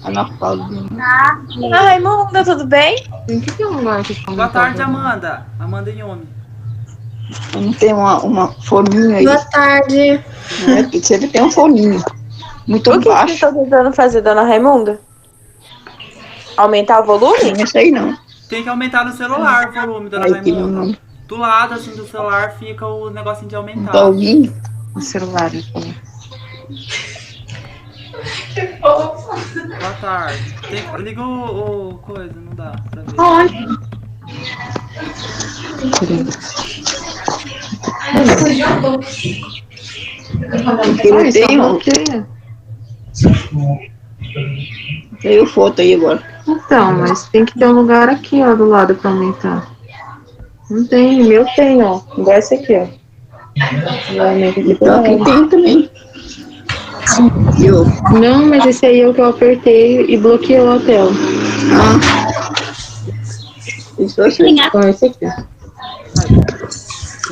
Ana Paula. Ah, Raimunda, tudo bem? Tem que ter um lugar aqui pra Boa aumentar o tarde, volume. Amanda. Amanda Yumi. Não tem uma foninha aí. Boa tarde. Sempre tem um foninho. Muito O que você baixo. está tentando fazer, dona Raimunda? Aumentar o volume? Não sei não. Tem que aumentar no celular o volume, dona Aí que Raimunda. não Do lado, assim, do celular fica o negocinho de tá aumentar. ouvindo. O celular, ele falou. Boa tarde. Liga o coisa, não dá pra ver. Porque não tem, ó. Tem o foto aí agora. Então, mas tem que ter um lugar aqui, ó, do lado pra aumentar. Não tem, o meu tem, ó. Igual esse aqui, ó. Eu aumento aqui Então aqui pra tem também. Eu. Não, mas esse aí é o que eu apertei e bloqueou a tela. Isso assim. Então, esse aqui.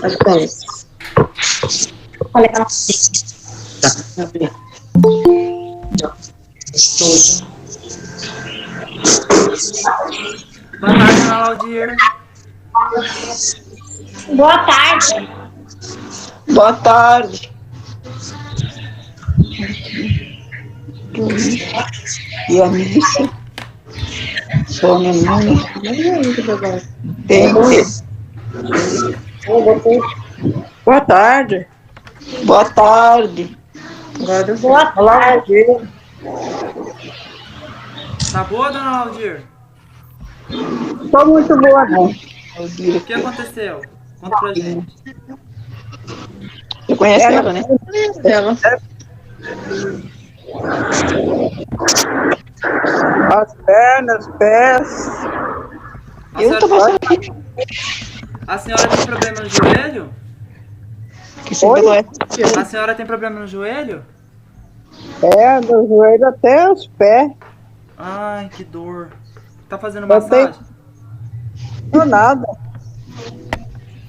Acho que é esse. Boa tarde, dona Laudir. Boa tarde. Boa tarde. E a missa? Sônia Nunes. Tem. Boa tarde. Boa tarde. Agora eu Boa tarde. Tá boa, dona Laudir? Tô muito boa, não. O que aconteceu? Conta pra gente. Você conhece ela, né? ela. As pernas, os pés. A Eu tô senhora, passando aqui. a senhora tem problema no joelho? Que você conhece. A senhora tem problema no joelho? É, do joelho até os pés. Ai, que dor. Tá fazendo Eu tenho massagem? do nada.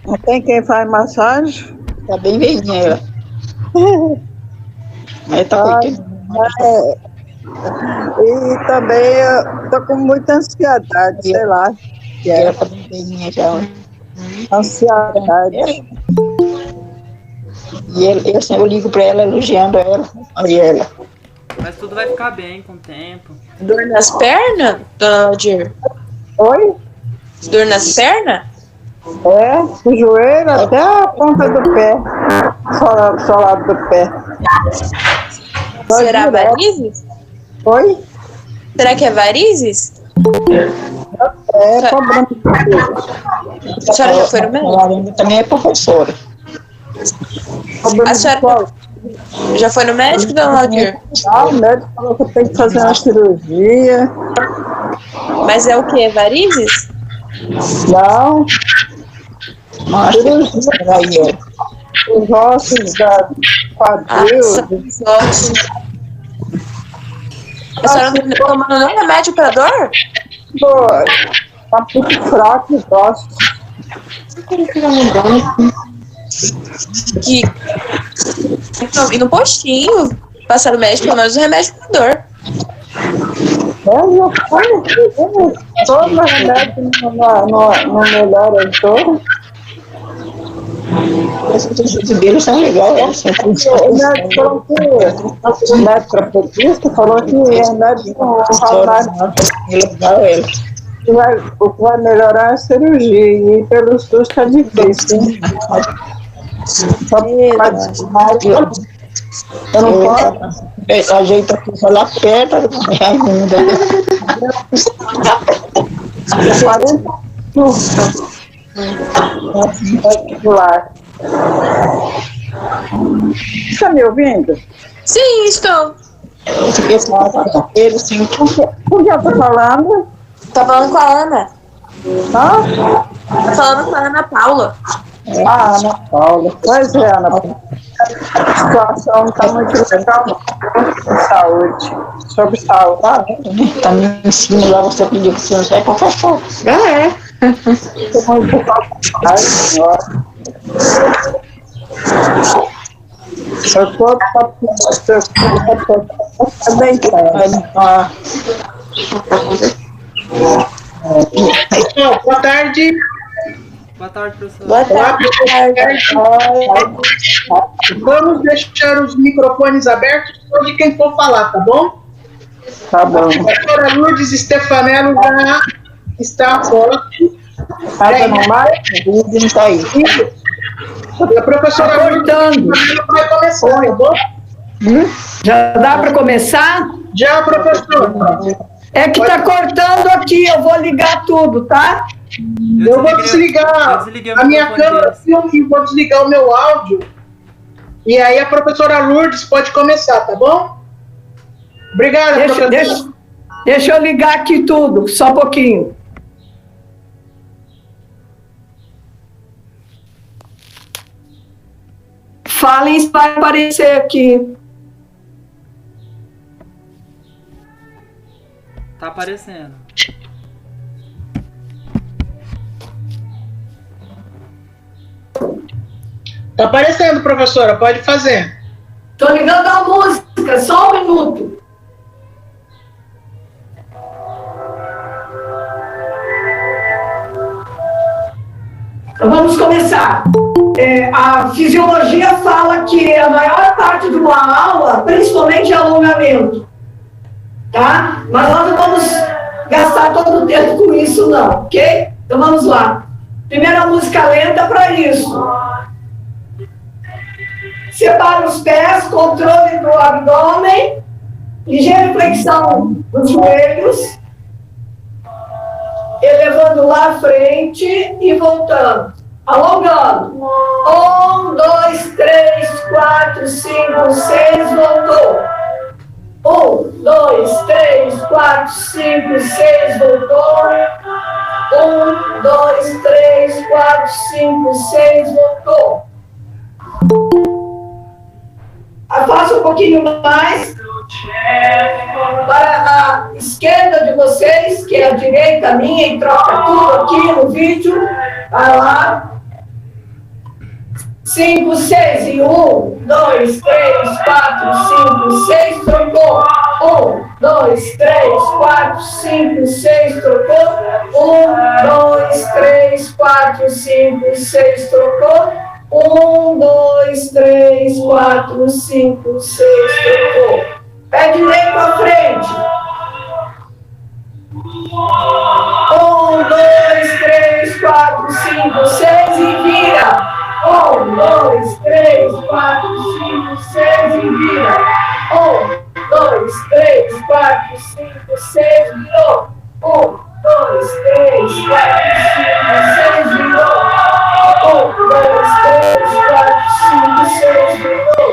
Não tem quem faz massagem. Tá bem velhinha ela. Mas tá Ai, coitando. e também eu tô com muita ansiedade, sei lá. Que Ela é tá bem velhinha já. ansiedade. E eu ligo pra ela elogiando ela. Aí ela. Mas tudo vai ficar bem com o tempo. Dor nas pernas, dona Aldir? Oi? Dor nas pernas? É, do joelho até a ponta do pé. Só lado do pé. Será direto. varizes? Oi? Será que é varizes? É, problema de A senhora já foi no médico? Ela ainda também é professora. problema A de senhora qual? já foi no médico, dona Aldir? Ah, o médico falou que eu tenho que fazer uma cirurgia. Mas é o que? É varizes? Não, Mas aí, os ossos da quadril. São ótimos. A senhora não tá tomando nenhum remédio pra dor? Tá muito fraco os ossos. Que... Então, ir no postinho, passar no médico, pelo menos o remédio pra dor. É, eu fui, todo remédio não melhora a dor. esses deles são legais. O médico falou que, o médico terapeuta falou que o remédio não fala nada. É legal ela. O que vai melhorar é a cirurgia, e pelo SUS tá difícil. Só eu não posso. Ajeita aqui só lá perto, aí muda. 40 particular. Está me ouvindo? Sim, estou. Eu fiquei com ele, sim. Com que eu tô falando? Tá falando com a Ana. Hã? Tá falando com a Ana Paula. Ah, Ana Paula. Pois é, Ana Paula. A situação não está muito legal, não. Saúde. Sobre saúde. Tá me ensinando lá, você pediu que você não sai professor. Estou muito preocupada, senhora. Seu corpo tá deitado. Ah, Pessoal, boa tarde. Boa tarde, professor. Boa tarde. Vamos deixar os microfones abertos só de quem for falar, tá bom? Tá bom. A professora Lourdes Stefanello já está fora. Tá dando mais? O vídeo não tá aí. E a professora Lourdes vai começar, tá bom? Já dá para começar? Já, professor. É que tá cortando aqui, eu vou ligar tudo, tá? Eu vou desligar eu desliguei o a minha microfone câmera deles. e vou desligar o meu áudio. E aí a professora Lourdes pode começar, tá bom? Obrigada, professora. Deixa eu ligar aqui tudo, só um pouquinho. Falem se vai aparecer aqui. Tá aparecendo. Tá aparecendo, professora, pode fazer. Tô ligando a música, só um minuto. Então vamos começar. A fisiologia fala que a maior parte de uma aula, principalmente é alongamento, tá? Mas nós não vamos gastar todo o tempo com isso não, ok? Então vamos lá. Primeira música lenta para isso. Separa os pés, controle do abdômen, ligeira flexão dos joelhos, elevando lá à frente e voltando, alongando. 1, 2, 3, 4, 5, 6, voltou. 1, 2, 3, 4, 5, 6, voltou. 1, 2, 3, 4, 5, 6, voltou. Faça um pouquinho mais para a esquerda de vocês, que é a direita minha, e troca tudo aqui no vídeo. Vai lá. 5, 6 e 1, 2, 3, 4, 5, 6, trocou. 1, 2, 3, 4, 5, 6, trocou. 1, 2, 3, 4, 5, 6, trocou. 1, 2, 3, 4, 5, 6, trocou. Pé direito à frente. 1, 2, 3, 4, 5, 6 e vira. 1, 2, 3, 4, 5, 6 e vira. 1, 2, 3, 4, 5, 6 virou. 1, 2, 3, 4, 5, 6 virou. 1, 2, 3, 4, 5, 6 virou.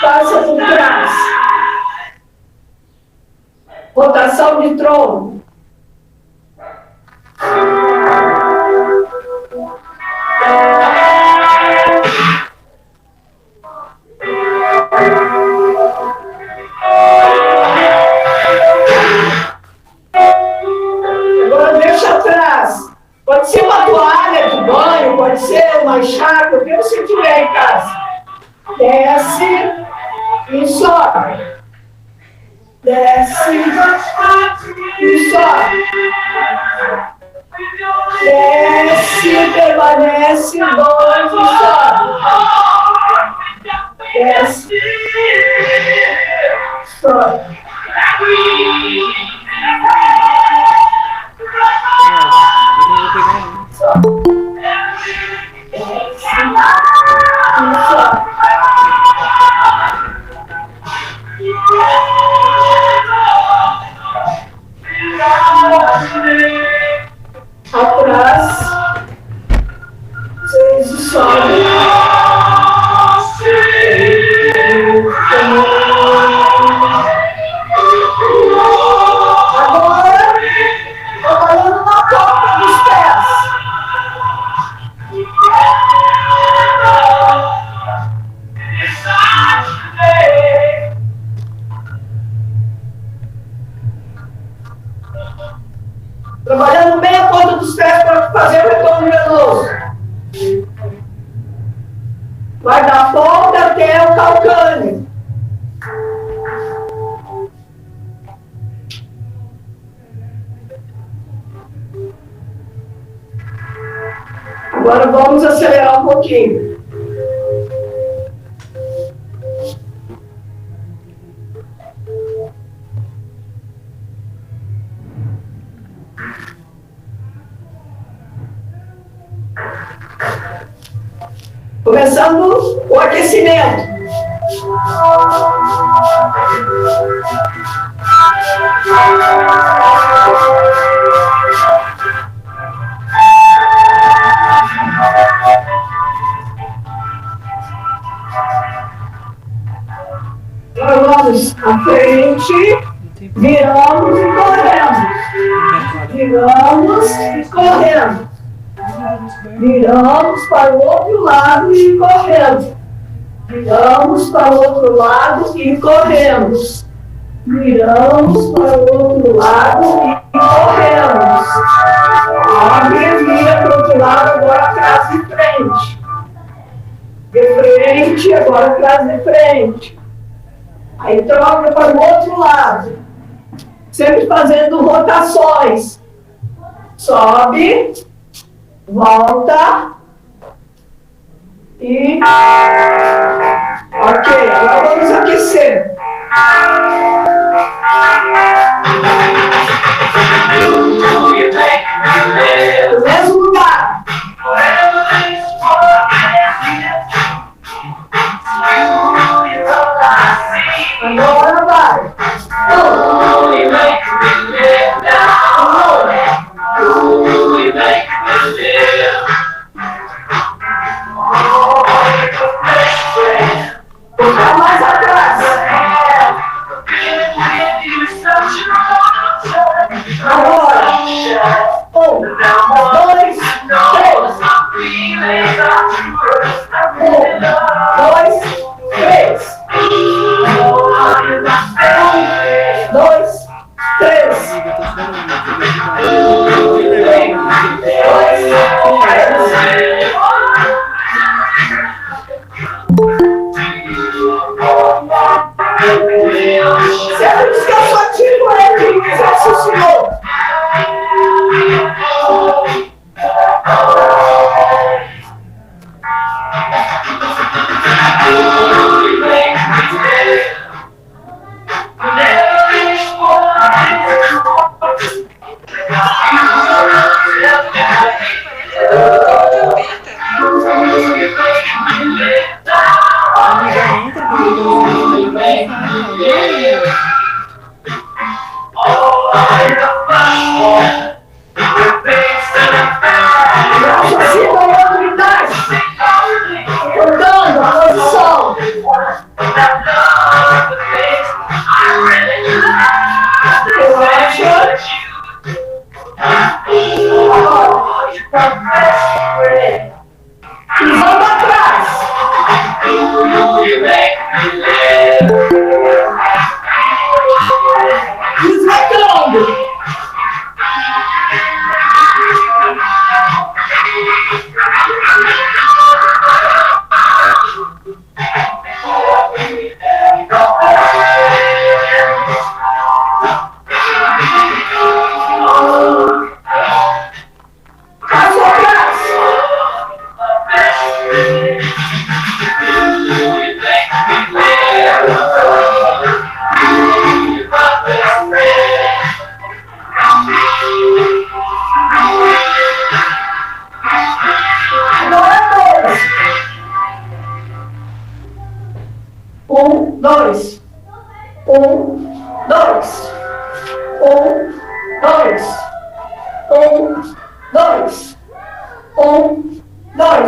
Passa por trás. Rotação de tronco. Agora deixa atrás. Pode ser uma toalha de banho, pode ser uma chácara, o que você tiver em casa. Desce e sobe. Desce e sobe. Desce, permanece, 2 e sobe. Desce, sobe. Eu vou pegar um. Atrás, 6 e sobe. Vai da ponta até o calcânio. Agora vamos acelerar um pouquinho. Começando o aquecimento. Agora vamos à frente, viramos e corremos. Viramos e corremos. Viramos para o outro lado e corremos. Viramos para o outro lado e corremos. Viramos para o outro lado e corremos. Abre, vira para o outro lado, agora atrás e frente. De frente, agora atrás e frente. Aí troca para o outro lado. Sempre fazendo rotações. Sobe. Volta. E... Ok, agora vamos aquecer. No mesmo lugar. Agora vai. Puxar mais atrás. Agora. 1, 2, 3. 1, 2, 3. 2, 3. Sempre descansou ativo, ele exercício.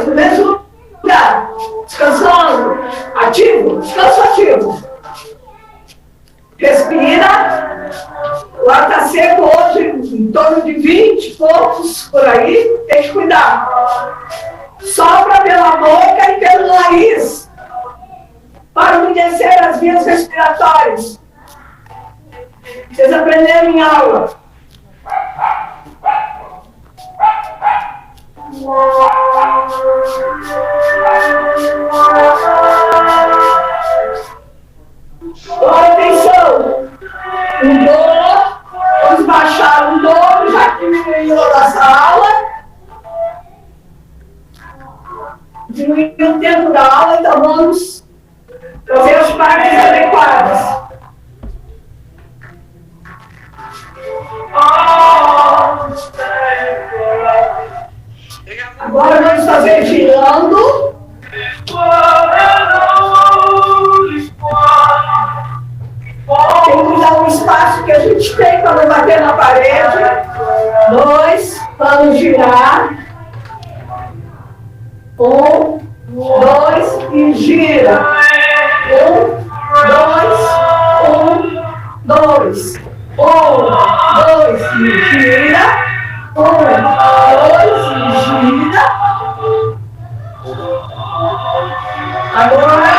No mesmo lugar. Descansando. Ativo. Descanso ativo. Respira. O ar está seco hoje, em torno de 20 pontos por aí. Tem que cuidar. Sopra pela boca e pelo nariz. Para umedecer as vias respiratórias. Vocês aprenderam em aula. tempo da aula, então vamos fazer as partes adequadas. Agora vamos fazer girando. Tem que dar um espaço que a gente tem para não bater na parede. 2, vamos girar. 1, 2 e gira. 1, 2, 1, 2. 1, 2 e gira. 1, 2 e gira. Agora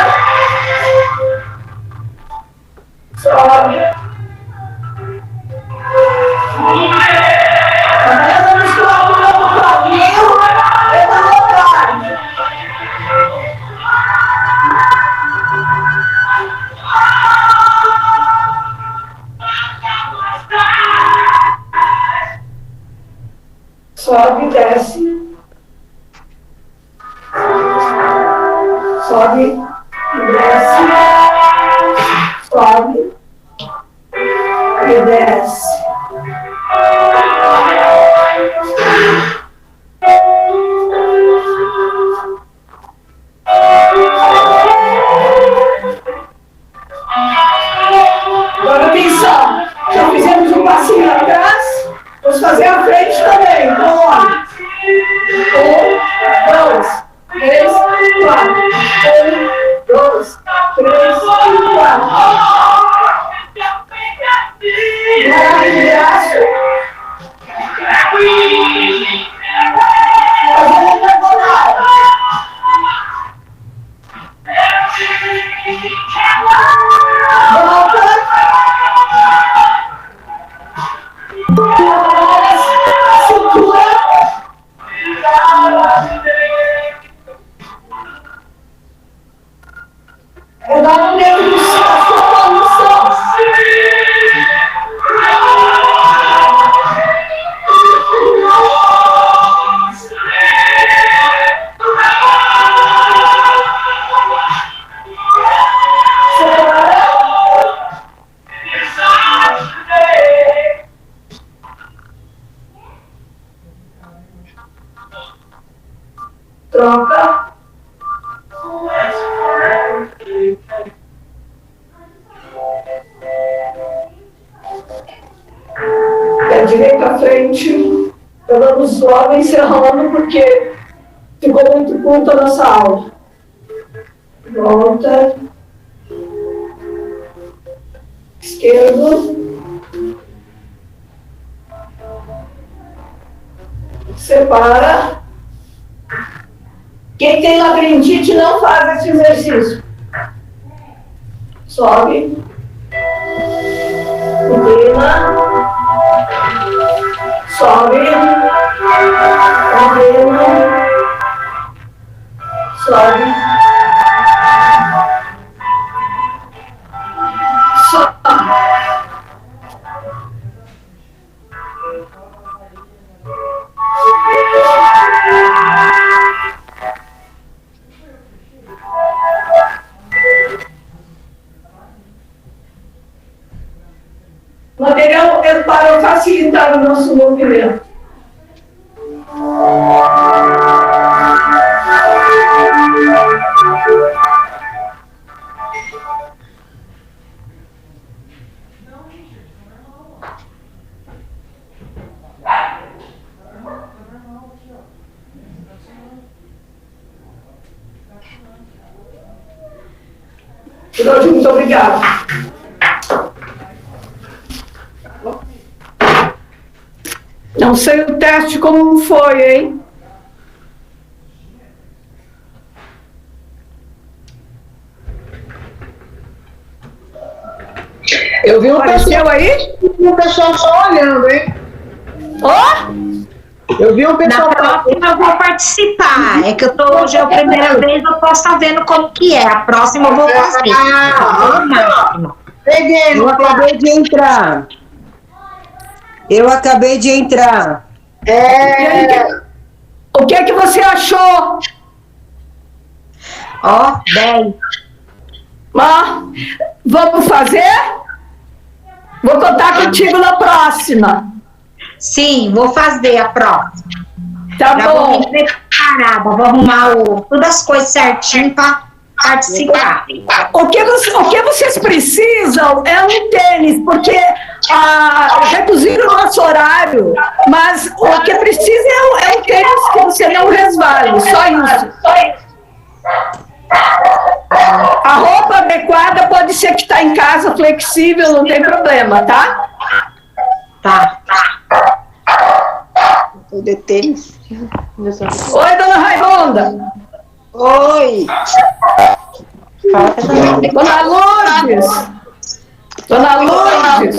sobe. Agora vamos colocar o novo caminho pela vontade. Sobe e desce. Sobe e desce. Sobe e desce. Agora atenção, já fizemos um passinho atrás, vamos fazer a frente também. Então, olha. 1, 2, 3, 4. 1, 2, 3, 4. Agora de braço. Fazendo diagonal. Volta. Cintura. Eu dou um dedo no chão, no chão. Troca. Da direita à frente, eu vamos logo encerrando porque ficou muito curta a nossa aula. Volta. Esquerdo. Separa. Quem tem labirintite não faz esse exercício. Sobe. Ordena. Sobe. Ordena. Sobe. Sobe. O material é para facilitar o nosso movimento. Muito obrigada. Não sei o teste como foi, hein? Eu vi Apareceu aí? o pessoal só olhando, hein? Eu vi o Na pessoal. próxima eu vou participar. É que eu tô hoje é a primeira vez, eu posso estar vendo como que é. A próxima eu vou fazer. Peguei, Eu acabei de entrar. O que é que você achou? Ó, 10. Vamos fazer? Vou contar contigo na próxima. Sim, vou fazer a próxima. Tá Já vou bom. me preparada, vou arrumar todas as coisas certinho para participar. O que vocês precisam é um tênis, porque reduziram o nosso horário, mas o que precisa é um tênis que você não resvale, só isso. A roupa adequada pode ser que está em casa, flexível, não tem problema, tá? Tá. De tênis. Oi, dona Raimonda. Oi. Dona Lourdes. Dona Lourdes.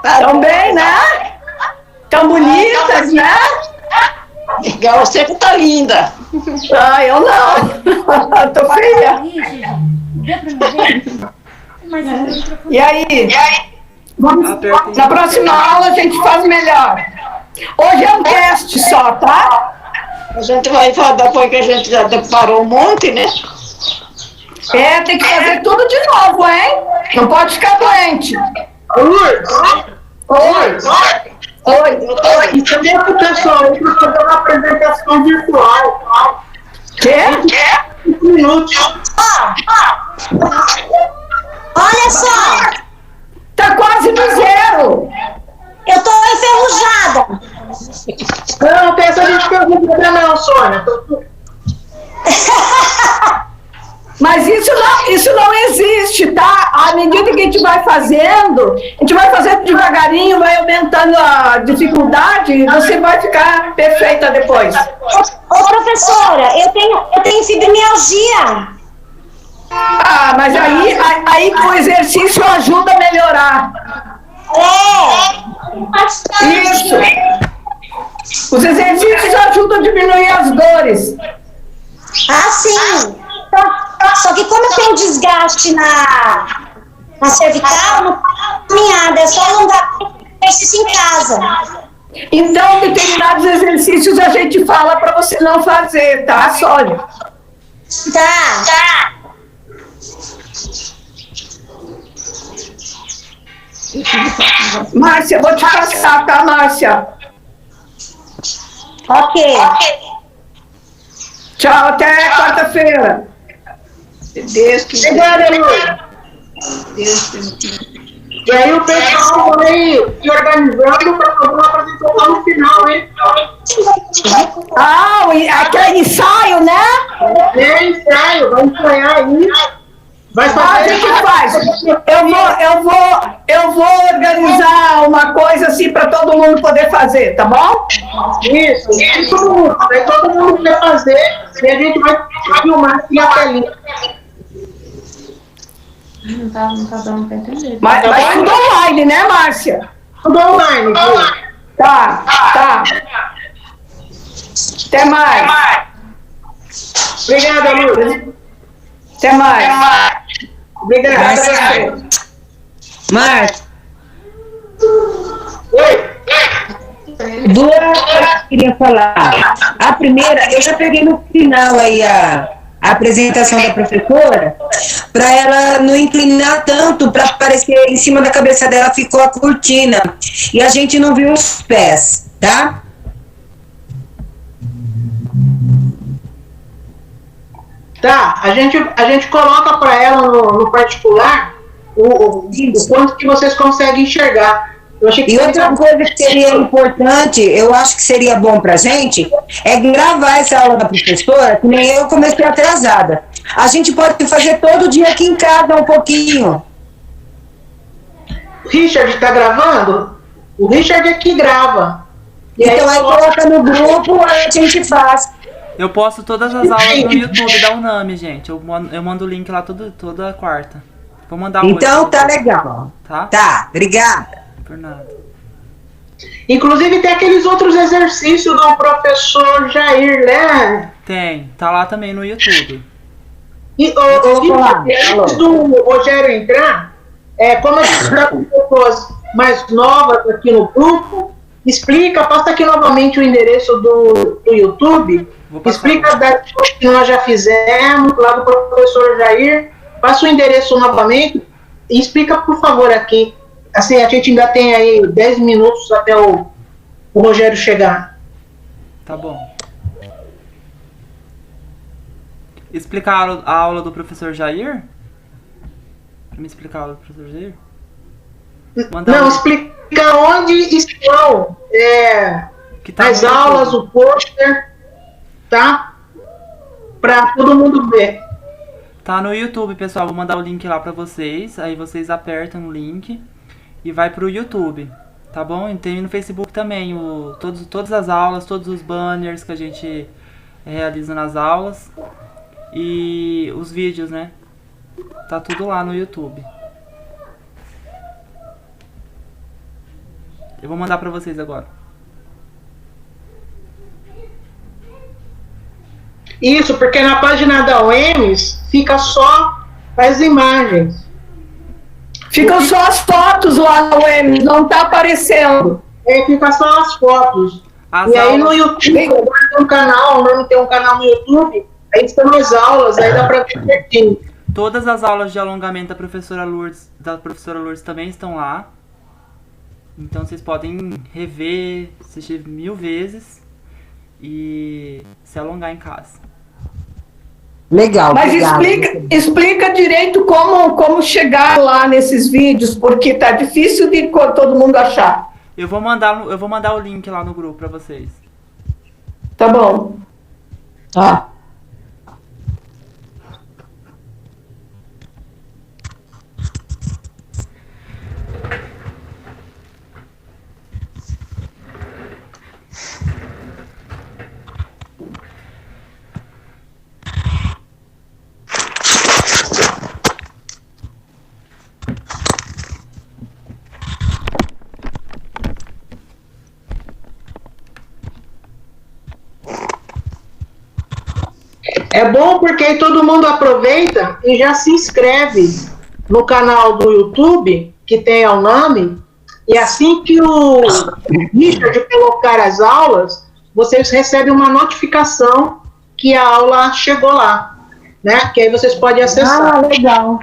Estão bem, né? Estão bonitas, né? Legal, você que tá linda. Ah, eu não. Tô feia. E aí? Na próxima aula a gente faz melhor. Hoje é um teste só, tá? A gente vai falar depois que a gente já deparou um monte, né? Tem que fazer tudo de novo, hein? Não pode ficar doente. Oi. E também pro pessoal aí para fazer uma apresentação virtual. Quê? 5 minutos. Olha só, Tá quase no zero. eu tô enferrujada. Não tem essa gente pergunta não, Sônia. Mas isso não existe, tá? À medida que a gente vai fazendo devagarinho, vai aumentando a dificuldade e você vai ficar perfeita depois. Ô, professora, eu tenho fibromialgia. Ah, mas aí o exercício ajuda a melhorar. Isso. Os exercícios ajudam a diminuir as dores. Ah, sim. Só que como eu tenho desgaste na cervical, não posso caminhada, é só alongar exercício em casa. Então, determinados exercícios a gente fala para você não fazer, tá, Sônia? Tá. Márcia, vou te passar, tá, Márcia? Ok. Tchau, até quarta-feira. Deus que Obrigada, Lu. E aí o pessoal vai se organizando para fazer uma apresentação no final, hein? Ah, aquele ensaio, né? É ensaio, vai ensaiar aí. Vai Ah, a fazer. gente faz. Eu vou organizar uma coisa assim para todo mundo poder fazer, tá bom? Isso, todo mundo. Aí todo mundo vai fazer e a gente vai filmar aqui a telinha. Não tá dando pra entender. Mas tudo online, né, Márcia? Tudo online, viu? Tá. Até mais. Obrigada, Lu. Até mais. Obrigado. Márcia, Oi. duas coisas que eu queria falar. A primeira, eu já peguei no final aí a apresentação da professora, para ela não inclinar tanto, para aparecer em cima da cabeça dela ficou a cortina. E a gente não viu os pés, tá? Tá, a gente coloca para ela no particular o quanto que vocês conseguem enxergar. Eu achei que E outra coisa que seria importante, eu acho que seria bom pra gente, é gravar essa aula da professora, que nem eu comecei atrasada. A gente pode fazer todo dia aqui em casa um pouquinho. o Richard tá gravando? O Richard é que grava. E Então aí coloca- coloca no grupo, aí a gente faz. Eu posto todas as aulas no YouTube da Unami, gente. Eu mando o link lá toda quarta. Vou mandar hoje. Então tá legal. Tá? Tá, obrigada. Por nada. Inclusive tem aqueles outros exercícios do professor Jair, né? Tem. Tá lá também no YouTube. E vou falar. antes do Rogério entrar, como a gente está com pessoas mais novas aqui no grupo, explica, passa aqui novamente o endereço do do YouTube, Vou passar. explica das que nós já fizemos, lá do professor Jair, passa o endereço novamente e explica, por favor, aqui. Assim, a gente ainda tem aí 10 minutos até o Rogério chegar. Tá bom. Explicar a aula do professor Jair? Pra me explicar a aula do professor Jair? Não, explica onde estão que tá as aulas, o pôster, tá? Pra todo mundo ver. Tá no YouTube, pessoal. Vou mandar o link lá pra vocês. Aí vocês apertam o link e vai pro YouTube. Tá bom? E tem no Facebook também todas as aulas, todos os banners que a gente realiza nas aulas. E os vídeos, né? Tá tudo lá no YouTube. Eu vou mandar pra vocês agora. Isso, porque na página da UEMS fica só as imagens. Ficam só as fotos lá no UEMS, não tá aparecendo. Fica só as fotos. As e aí aulas... no YouTube, agora tem um canal, não tem um canal no YouTube, aí estão as aulas, aí dá pra ver certinho. Todas as aulas de alongamento da professora Lourdes também estão lá. Então vocês podem rever, assistir 1000 vezes e se alongar em casa. Legal. Mas obrigado. explica direito como chegar lá nesses vídeos, porque tá difícil de todo mundo achar. Eu vou mandar o link lá no grupo pra vocês. Tá bom. Tá. É bom porque aí todo mundo aproveita e já se inscreve no canal do YouTube, que tem o nome, e assim que o Richard colocar as aulas, vocês recebem uma notificação que a aula chegou lá, né? Que aí vocês podem acessar. Ah, legal.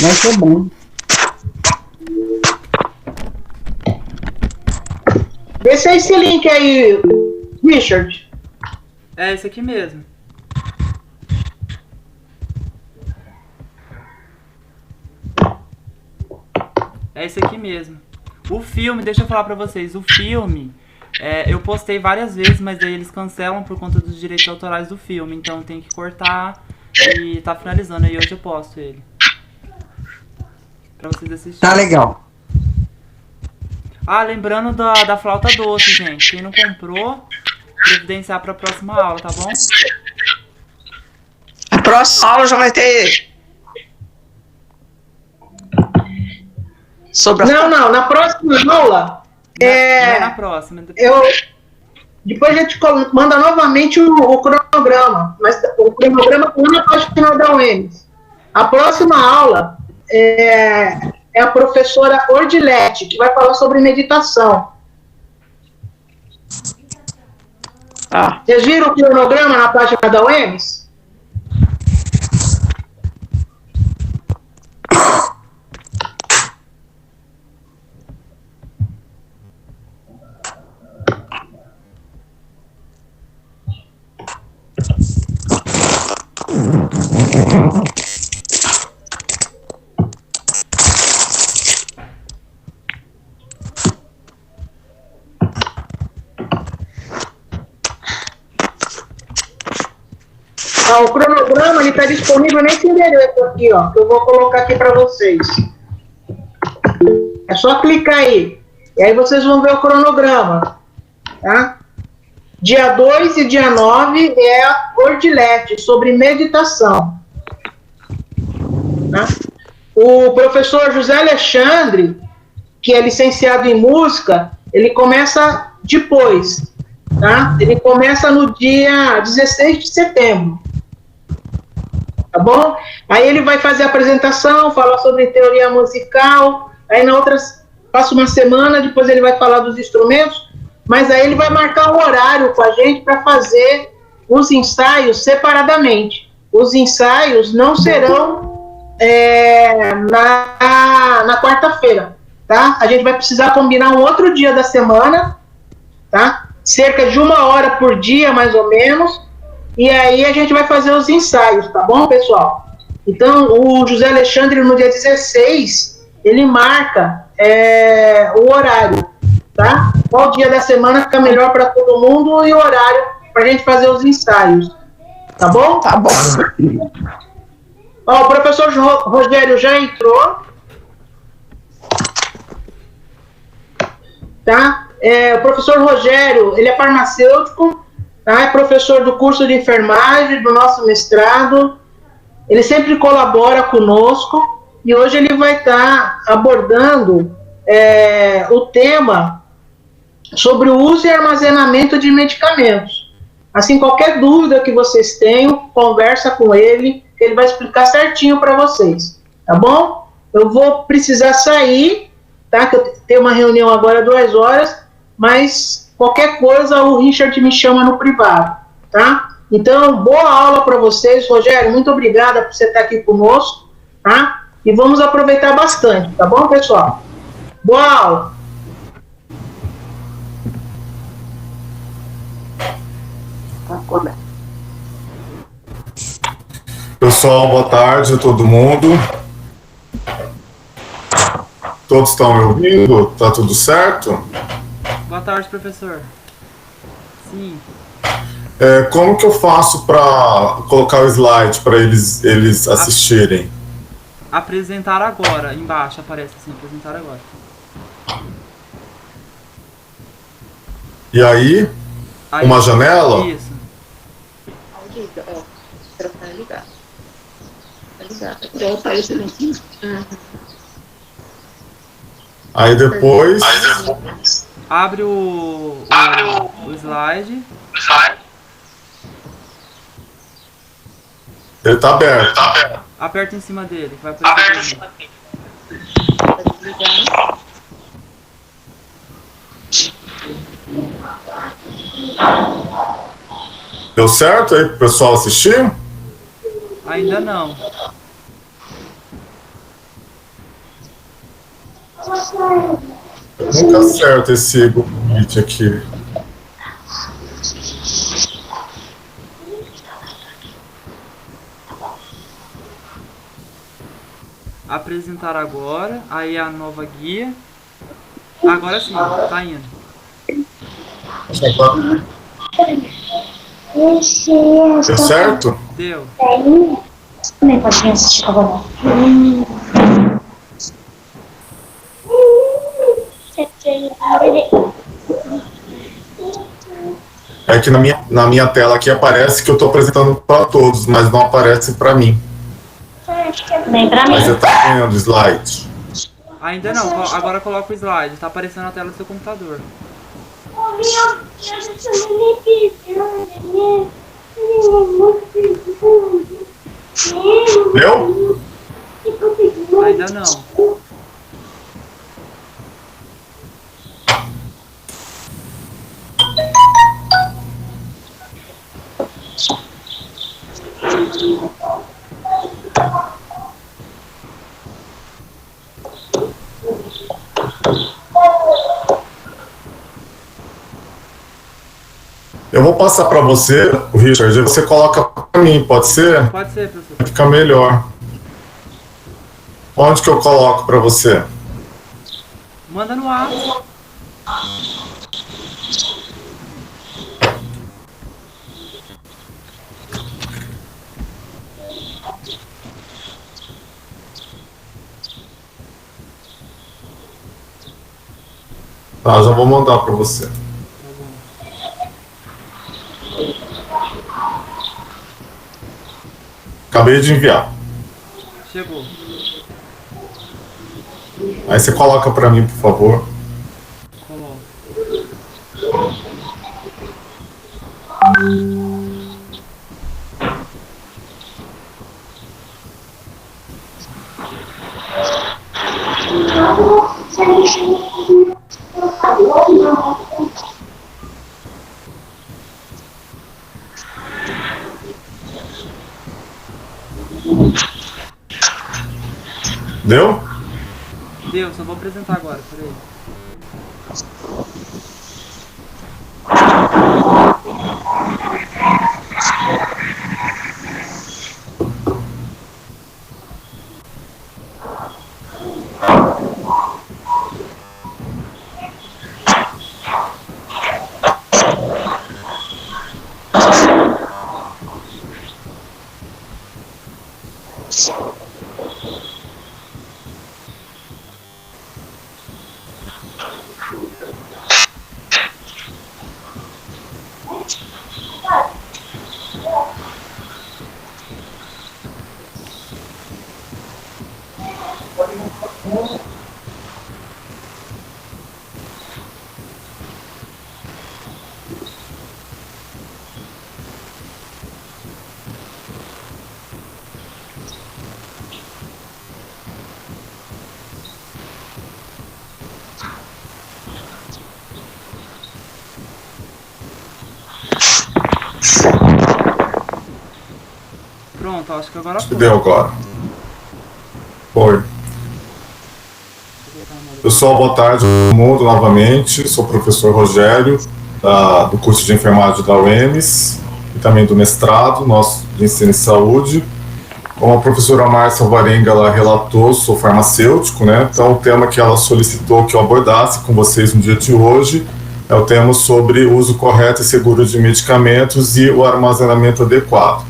Vai ser bom. Vê se é esse link aí, Richard. É esse aqui mesmo. É esse aqui mesmo. O filme, deixa eu falar pra vocês, o filme, eu postei várias vezes, mas daí eles cancelam por conta dos direitos autorais do filme, então tem que cortar e tá finalizando, aí hoje eu posto ele. Pra vocês assistirem. Tá legal. Ah, lembrando da flauta doce, gente. Quem não comprou, providenciar pra próxima aula, tá bom? A próxima aula já vai ter. Sobre a... Não, na próxima aula. Não é na próxima. Depois a gente manda novamente o cronograma, mas o cronograma com a página da UEMS. A próxima aula é a professora Ordilete, que vai falar sobre meditação. Vocês viram o cronograma na página da UEMS? O cronograma está disponível nesse endereço aqui, ó, que eu vou colocar aqui para vocês. É só clicar aí. E aí vocês vão ver o cronograma. Tá? Dia 2 e dia 9 é a Ordilete, sobre meditação. Tá? O professor José Alexandre, que é licenciado em música, ele começa depois. Tá? Ele começa no dia 16 de setembro. Tá bom? Aí ele vai fazer a apresentação, falar sobre teoria musical, aí na outra passa uma semana, depois ele vai falar dos instrumentos, mas aí ele vai marcar um horário com a gente para fazer os ensaios separadamente. Os ensaios não serão na quarta-feira, tá? A gente vai precisar combinar um outro dia da semana, tá? Cerca de 1 hora por dia, mais ou menos, e aí a gente vai fazer os ensaios, tá bom, pessoal? Então, o José Alexandre, no dia 16, ele marca o horário, tá? Qual dia da semana fica melhor para todo mundo e o horário para a gente fazer os ensaios, tá bom? Tá bom. Ó, o professor Rogério já entrou, tá? O professor Rogério, ele é farmacêutico, tá? É professor do curso de enfermagem do nosso mestrado, ele sempre colabora conosco e hoje ele vai estar abordando o tema sobre o uso e armazenamento de medicamentos. Assim, qualquer dúvida que vocês tenham, conversa com ele, que ele vai explicar certinho para vocês, tá bom? Eu vou precisar sair, tá? Que eu tenho uma reunião agora 2 horas, mas qualquer coisa o Richard me chama no privado, tá? Então, boa aula para vocês, Rogério, muito obrigada por você estar aqui conosco, tá? E vamos aproveitar bastante, tá bom, pessoal? Boa aula! Pessoal, boa tarde a todo mundo. Todos estão me ouvindo? Tá tudo certo? Boa tarde, professor. Sim. Como que eu faço para colocar o slide para eles assistirem? Apresentar agora, embaixo aparece assim, apresentar agora. E aí? Uma janela? Isso. Aí depois... Abre o slide. Ele tá aberto. Aperta em cima dele, que vai aparecer. Deu certo aí pro pessoal assistir? Ainda não. Nunca acerta esse Google Meet aqui. Apresentar agora, aí a nova guia. Agora sim, tá indo. Deu certo? Deu. Também pode vir assistir, por favor. É que na minha tela aqui aparece que eu tô apresentando para todos, mas não aparece para mim. Nem pra mim. Mas você tá vendo o slide? Ainda não, agora coloca o slide, tá aparecendo na tela do seu computador. Deu? Ainda não. Eu vou passar para você, o Richard, e você coloca para mim, pode ser? Pode ser, professor. Fica melhor. Onde que eu coloco para você? Manda no ar. Tá, já vou mandar para você. Acabei de enviar. Chegou. Aí você coloca para mim, por favor. Coloca. Deu? Deu, só vou apresentar agora, peraí. Pronto, acho que agora foi. Deu agora. Foi. Pessoal, boa tarde a todo mundo novamente. Sou o professor Rogério, do curso de enfermagem da UEMS e também do mestrado nosso de ensino em saúde. Como a professora Márcia Alvarenga ela relatou, sou farmacêutico, né? Então o tema que ela solicitou que eu abordasse com vocês no dia de hoje é o tema sobre o uso correto e seguro de medicamentos e o armazenamento adequado.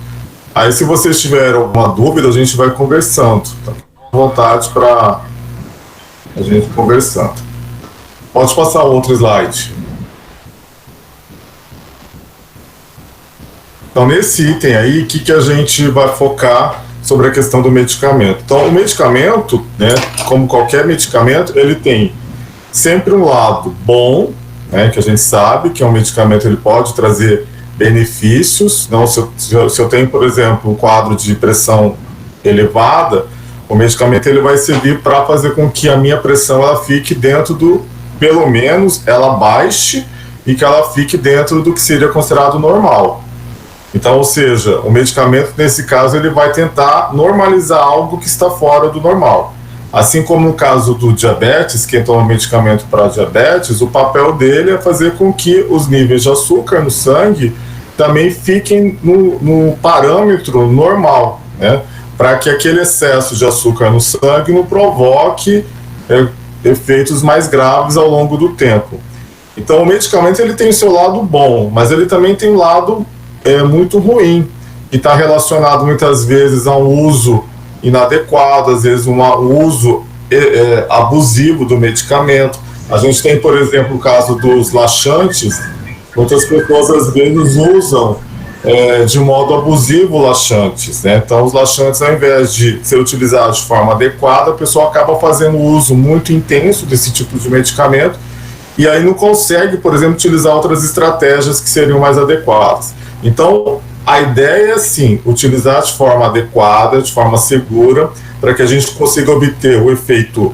Aí, se vocês tiverem alguma dúvida, a gente vai conversando. Tá? À vontade para a gente conversando. Pode passar outro slide. Então, nesse item aí, o que a gente vai focar sobre a questão do medicamento? Então, o medicamento, né, como qualquer medicamento, ele tem sempre um lado bom, né, que a gente sabe que um medicamento ele pode trazer benefícios. Não, se eu tenho, por exemplo, um quadro de pressão elevada, o medicamento ele vai servir para fazer com que a minha pressão ela fique dentro do, pelo menos, ela baixe e que ela fique dentro do que seria considerado normal. Então, ou seja, o medicamento, nesse caso, ele vai tentar normalizar algo que está fora do normal. Assim como no caso do diabetes, quem toma medicamento para diabetes, o papel dele é fazer com que os níveis de açúcar no sangue também fiquem no parâmetro normal, né? Para que aquele excesso de açúcar no sangue não provoque efeitos mais graves ao longo do tempo. Então, o medicamento ele tem o seu lado bom, mas ele também tem um lado muito ruim, que está relacionado muitas vezes a um uso inadequado, às vezes um uso abusivo do medicamento. A gente tem, por exemplo, o caso dos laxantes. Muitas pessoas às vezes usam de modo abusivo laxantes, né? Então os laxantes, ao invés de ser utilizados de forma adequada, a pessoa acaba fazendo uso muito intenso desse tipo de medicamento e aí não consegue, por exemplo, utilizar outras estratégias que seriam mais adequadas. Então a ideia é, sim, utilizar de forma adequada, de forma segura, para que a gente consiga obter o efeito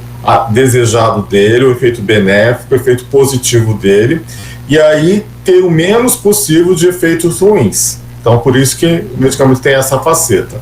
desejado dele, o efeito benéfico, o efeito positivo dele, e aí ter o menos possível de efeitos ruins. Então, por isso que o medicamento tem essa faceta.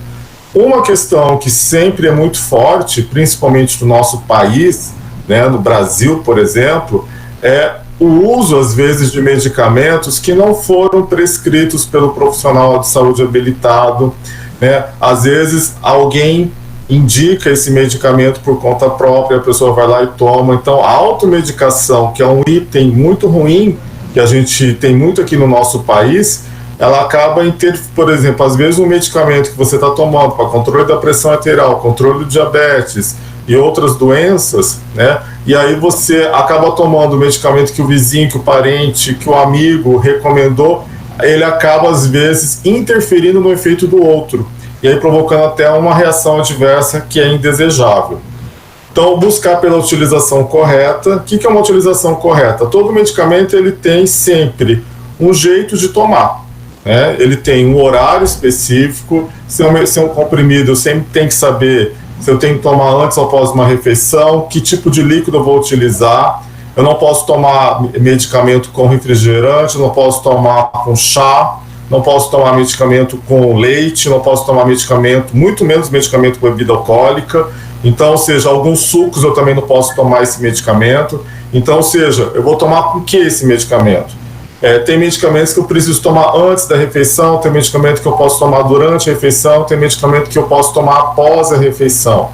Uma questão que sempre é muito forte, principalmente no nosso país, né, no Brasil, por exemplo, é o uso, às vezes, de medicamentos que não foram prescritos pelo profissional de saúde habilitado, né? Às vezes, alguém indica esse medicamento por conta própria, a pessoa vai lá e toma. Então, a automedicação, que é um item muito ruim, que a gente tem muito aqui no nosso país, ela acaba em ter, por exemplo, às vezes um medicamento que você está tomando para controle da pressão arterial, controle do diabetes e outras doenças, né? E aí você acaba tomando o medicamento que o vizinho, que o parente, que o amigo recomendou, ele acaba às vezes interferindo no efeito do outro, e aí provocando até uma reação adversa que é indesejável. Então, buscar pela utilização correta. O que é uma utilização correta? Todo medicamento ele tem sempre um jeito de tomar, né? Ele tem um horário específico. Se é um comprimido, eu sempre tenho que saber se eu tenho que tomar antes ou após uma refeição, que tipo de líquido eu vou utilizar. Eu não posso tomar medicamento com refrigerante, não posso tomar com chá, não posso tomar medicamento com leite, não posso tomar medicamento, muito menos medicamento com bebida alcoólica. Então, ou seja, alguns sucos eu também não posso tomar esse medicamento. Então, ou seja, eu vou tomar por que esse medicamento? Tem medicamentos que eu preciso tomar antes da refeição, tem medicamento que eu posso tomar durante a refeição, tem medicamento que eu posso tomar após a refeição.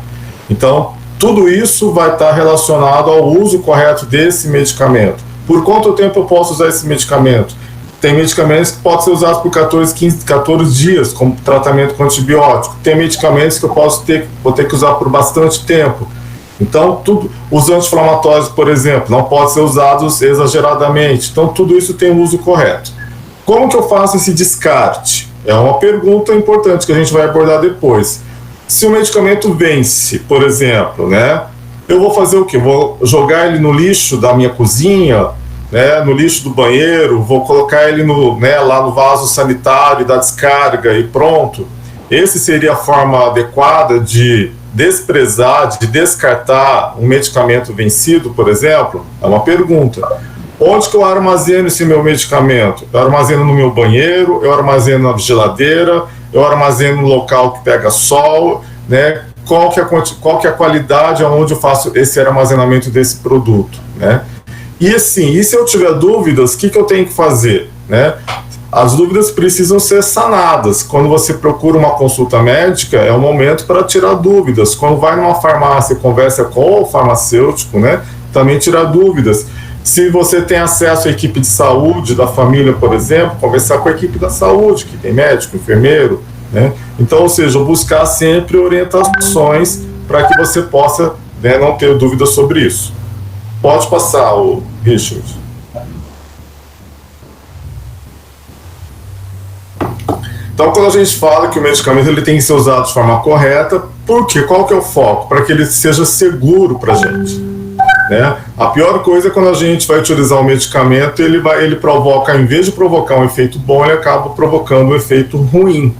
Então, tudo isso vai estar relacionado ao uso correto desse medicamento. Por quanto tempo eu posso usar esse medicamento? Tem medicamentos que podem ser usados por 14 dias, como tratamento com antibiótico. Tem medicamentos que eu vou ter que usar por bastante tempo. Então, os anti-inflamatórios, por exemplo, não podem ser usados exageradamente. Então, tudo isso tem um uso correto. Como que eu faço esse descarte? É uma pergunta importante que a gente vai abordar depois. Se o medicamento vence, por exemplo, né, eu vou fazer o quê? Vou jogar ele no lixo da minha cozinha, né, no lixo do banheiro, vou colocar ele lá no vaso sanitário da descarga e pronto. Esse seria a forma adequada de desprezar, de descartar um medicamento vencido, por exemplo? É uma pergunta. Onde que eu armazeno esse meu medicamento? Eu armazeno no meu banheiro, eu armazeno na geladeira, eu armazeno no local que pega sol, né? Qual que é a qualidade aonde eu faço esse armazenamento desse produto, né? E assim, e se eu tiver dúvidas, o que eu tenho que fazer, né? As dúvidas precisam ser sanadas. Quando você procura uma consulta médica, é o momento para tirar dúvidas. Quando vai numa farmácia e conversa com o farmacêutico, né, também tirar dúvidas. Se você tem acesso à equipe de saúde da família, por exemplo, conversar com a equipe da saúde, que tem médico, enfermeiro, né? Então, ou seja, buscar sempre orientações para que você possa, né, não ter dúvidas sobre isso. Pode passar, o Richard. Então, quando a gente fala que o medicamento ele tem que ser usado de forma correta, por quê? Qual que é o foco? Para que ele seja seguro para a gente, né? A pior coisa é quando a gente vai utilizar um medicamento, ele provoca, em vez de provocar um efeito bom, ele acaba provocando um efeito ruim.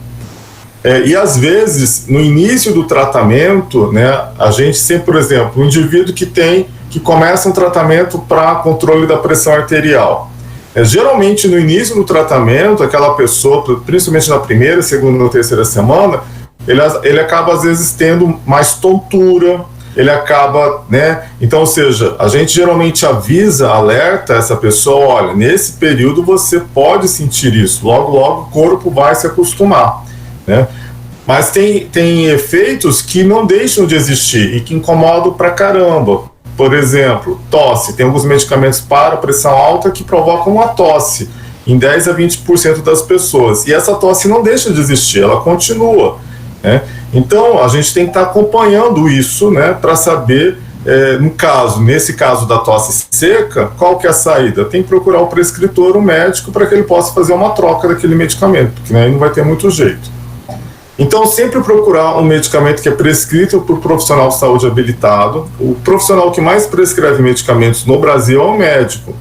E às vezes, no início do tratamento, né, a gente sempre, por exemplo, um indivíduo que começa um tratamento para controle da pressão arterial. Geralmente, no início do tratamento, aquela pessoa, principalmente na primeira, segunda ou terceira semana, ele acaba, às vezes, tendo mais tontura, ele acaba, né? Então, ou seja, a gente geralmente avisa, alerta essa pessoa, olha, nesse período você pode sentir isso, logo, logo o corpo vai se acostumar, né? Mas tem efeitos que não deixam de existir e que incomodam pra caramba. Por exemplo, tosse. Tem alguns medicamentos para pressão alta que provocam uma tosse em 10 a 20% das pessoas. E essa tosse não deixa de existir, ela continua, né? Então, a gente tem que estar acompanhando isso, né, para saber, nesse caso da tosse seca, qual que é a saída? Tem que procurar o prescritor, o médico, para que ele possa fazer uma troca daquele medicamento, porque aí não vai ter muito jeito. Então, sempre procurar um medicamento que é prescrito por profissional de saúde habilitado. O profissional que mais prescreve medicamentos no Brasil é o médico.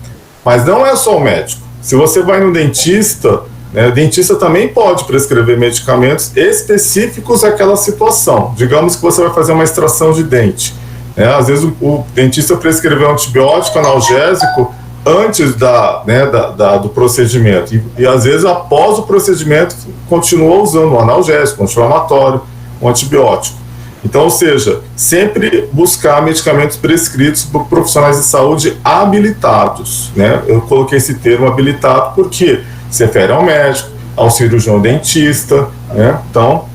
Mas não é só o médico. Se você vai no dentista, né, o dentista também pode prescrever medicamentos específicos àquela situação. Digamos que você vai fazer uma extração de dente, né? Às vezes o dentista prescreveu um antibiótico, analgésico, antes do procedimento. E às vezes, após o procedimento, continua usando um analgésico, um anti-inflamatório, um antibiótico. Então, ou seja, sempre buscar medicamentos prescritos por profissionais de saúde habilitados, né? Eu coloquei esse termo habilitado porque se refere ao médico, ao cirurgião dentista, né? Então,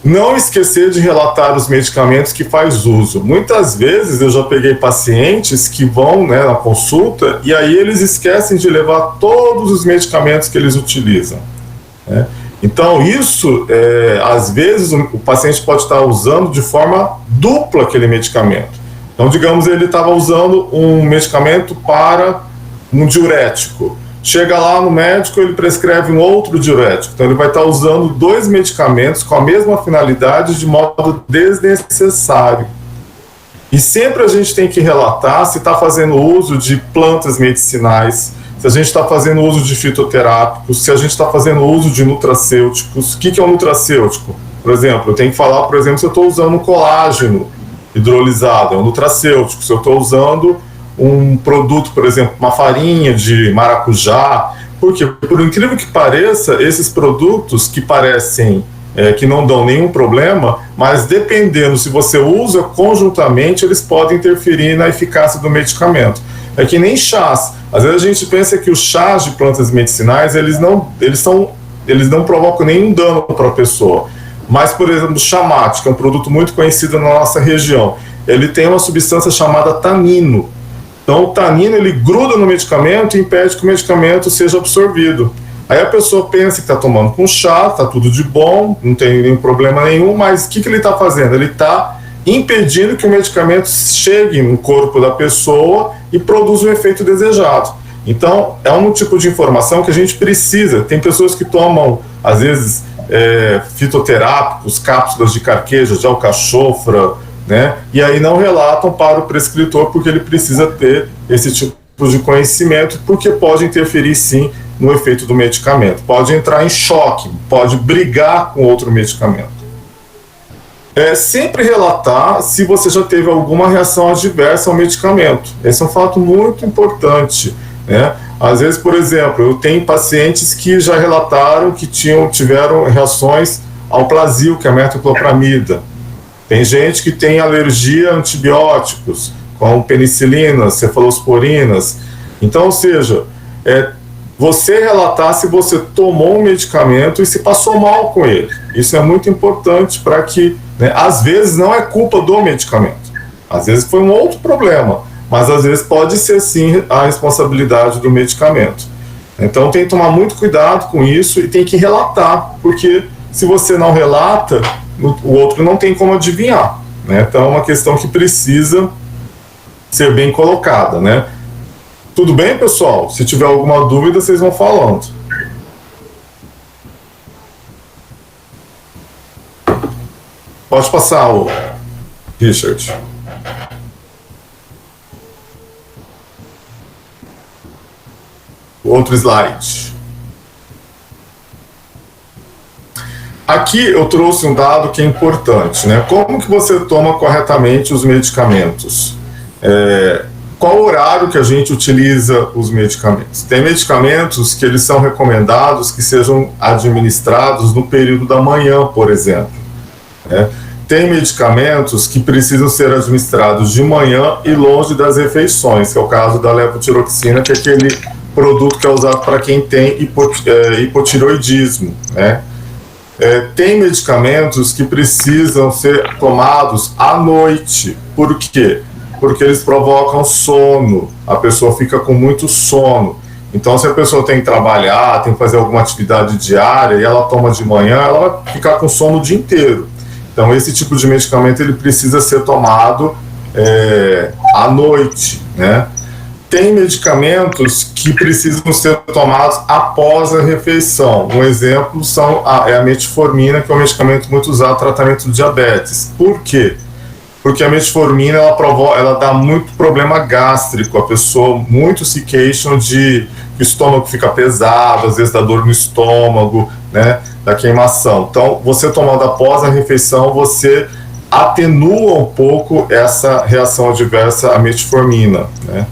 não esquecer de relatar os medicamentos que faz uso. Muitas vezes eu já peguei pacientes que vão, né, na consulta e aí eles esquecem de levar todos os medicamentos que eles utilizam, né? Então isso, às vezes o paciente pode estar usando de forma dupla aquele medicamento. Então, digamos, ele estava usando um medicamento para um diurético. Chega lá no médico, ele prescreve um outro diurético. Então, ele vai estar usando 2 medicamentos com a mesma finalidade de modo desnecessário. E sempre a gente tem que relatar se está fazendo uso de plantas medicinais, se a gente está fazendo uso de fitoterápicos, se a gente está fazendo uso de nutracêuticos. O que é um nutracêutico? Por exemplo, eu tenho que falar, por exemplo, se eu estou usando colágeno hidrolisado, é um nutracêutico. Se eu estou usando um produto, por exemplo, uma farinha de maracujá, porque, por incrível que pareça, esses produtos que parecem que não dão nenhum problema, mas dependendo se você usa conjuntamente, eles podem interferir na eficácia do medicamento. É que nem chás. Às vezes a gente pensa que os chás de plantas medicinais, eles não provocam nenhum dano para a pessoa. Mas, por exemplo, o chamate, que é um produto muito conhecido na nossa região, ele tem uma substância chamada tanino. Então, o tanino, ele gruda no medicamento e impede que o medicamento seja absorvido. Aí a pessoa pensa que está tomando com chá, está tudo de bom, não tem nenhum problema nenhum, mas o que ele está fazendo? Ele está impedindo que o medicamento chegue no corpo da pessoa e produza o efeito desejado. Então, é um tipo de informação que a gente precisa. Tem pessoas que tomam, às vezes, fitoterápicos, cápsulas de carqueja, de alcachofra, né? E aí não relatam para o prescritor porque ele precisa ter esse tipo de conhecimento, porque pode interferir sim no efeito do medicamento. Pode entrar em choque, pode brigar com outro medicamento. Sempre relatar se você já teve alguma reação adversa ao medicamento. Esse é um fato muito importante, né? Às vezes, por exemplo, eu tenho pacientes que já relataram que tiveram reações ao Plasil, que é a metoclopramida. Tem gente que tem alergia a antibióticos, como penicilinas, cefalosporinas. Então, ou seja, você relatar se você tomou um medicamento e se passou mal com ele. Isso é muito importante para que, né, às vezes não é culpa do medicamento, às vezes foi um outro problema, mas às vezes pode ser sim a responsabilidade do medicamento. Então tem que tomar muito cuidado com isso e tem que relatar, porque se você não relata, o outro não tem como adivinhar, né? Então é uma questão que precisa ser bem colocada, né? Tudo bem, pessoal? Se tiver alguma dúvida, vocês vão falando. Pode passar, Richard. Outro slide. Aqui eu trouxe um dado que é importante, né? Como que você toma corretamente os medicamentos? Qual o horário que a gente utiliza os medicamentos? Tem medicamentos que eles são recomendados que sejam administrados no período da manhã, por exemplo, né? Tem medicamentos que precisam ser administrados de manhã e longe das refeições, que é o caso da levotiroxina, que é aquele produto que é usado para quem tem hipotiroidismo, né? Tem medicamentos que precisam ser tomados à noite. Por quê? Porque eles provocam sono, a pessoa fica com muito sono. Então, se a pessoa tem que trabalhar, tem que fazer alguma atividade diária e ela toma de manhã, ela vai ficar com sono o dia inteiro. Então, esse tipo de medicamento ele precisa ser tomado à noite, né? Tem medicamentos que precisam ser tomados após a refeição. Um exemplo é a metformina, que é um medicamento muito usado no tratamento do diabetes. Por quê? Porque a metformina ela dá muito problema gástrico, a pessoa muito se queixam de que o estômago fica pesado, às vezes dá dor no estômago, né, da queimação. Então, você tomando após a refeição, você atenua um pouco essa reação adversa à metformina, né?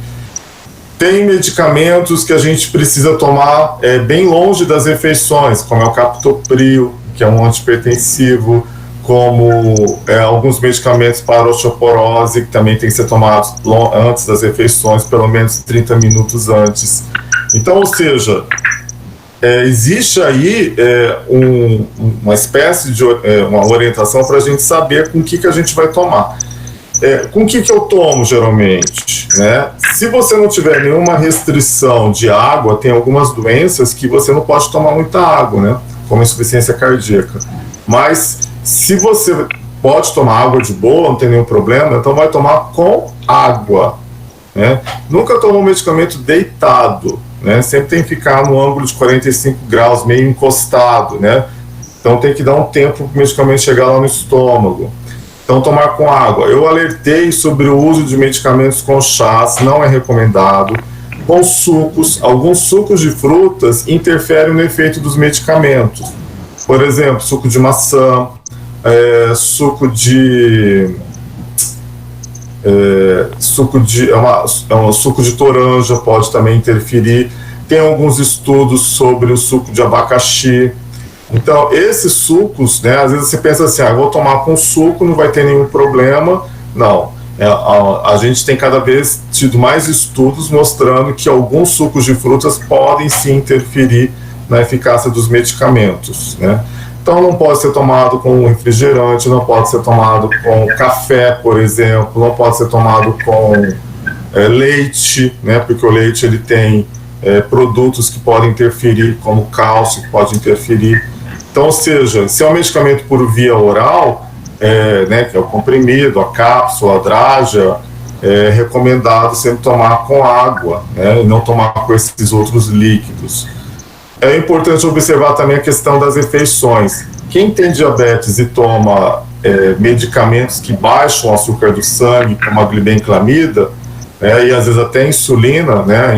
Tem medicamentos que a gente precisa tomar bem longe das refeições, como é o captopril, que é um antihipertensivo, como alguns medicamentos para osteoporose, que também tem que ser tomados antes das refeições, pelo menos 30 minutos antes. Então, ou seja, existe aí uma espécie de uma orientação para a gente saber com o que a gente vai tomar. Com o que eu tomo, geralmente, né? Se você não tiver nenhuma restrição de água, tem algumas doenças que você não pode tomar muita água, né? Como insuficiência cardíaca. Mas se você pode tomar água de boa, não tem nenhum problema, então vai tomar com água, né? Nunca toma um medicamento deitado, né? Sempre tem que ficar no ângulo de 45 graus, meio encostado, né? Então tem que dar um tempo para o medicamento chegar lá no estômago. Então, tomar com água. Eu alertei sobre o uso de medicamentos com chás, não é recomendado. Com sucos, alguns sucos de frutas interferem no efeito dos medicamentos. Por exemplo, suco de maçã, suco de toranja pode também interferir. Tem alguns estudos sobre o suco de abacaxi. Então, esses sucos, né, às vezes você pensa assim, eu vou tomar com suco, não vai ter nenhum problema. Não. A gente tem cada vez tido mais estudos mostrando que alguns sucos de frutas podem sim interferir na eficácia dos medicamentos, né? Então não pode ser tomado com refrigerante, não pode ser tomado com café, por exemplo, não pode ser tomado com leite, né? Porque o leite ele tem produtos que podem interferir, como cálcio, que pode interferir. Então, ou seja, se é um medicamento por via oral, né, que é o comprimido, a cápsula, a draja, é recomendado sempre tomar com água, né, e não tomar com esses outros líquidos. É importante observar também a questão das refeições. Quem tem diabetes e toma medicamentos que baixam o açúcar do sangue, como a glibenclamida, e às vezes até insulina, né,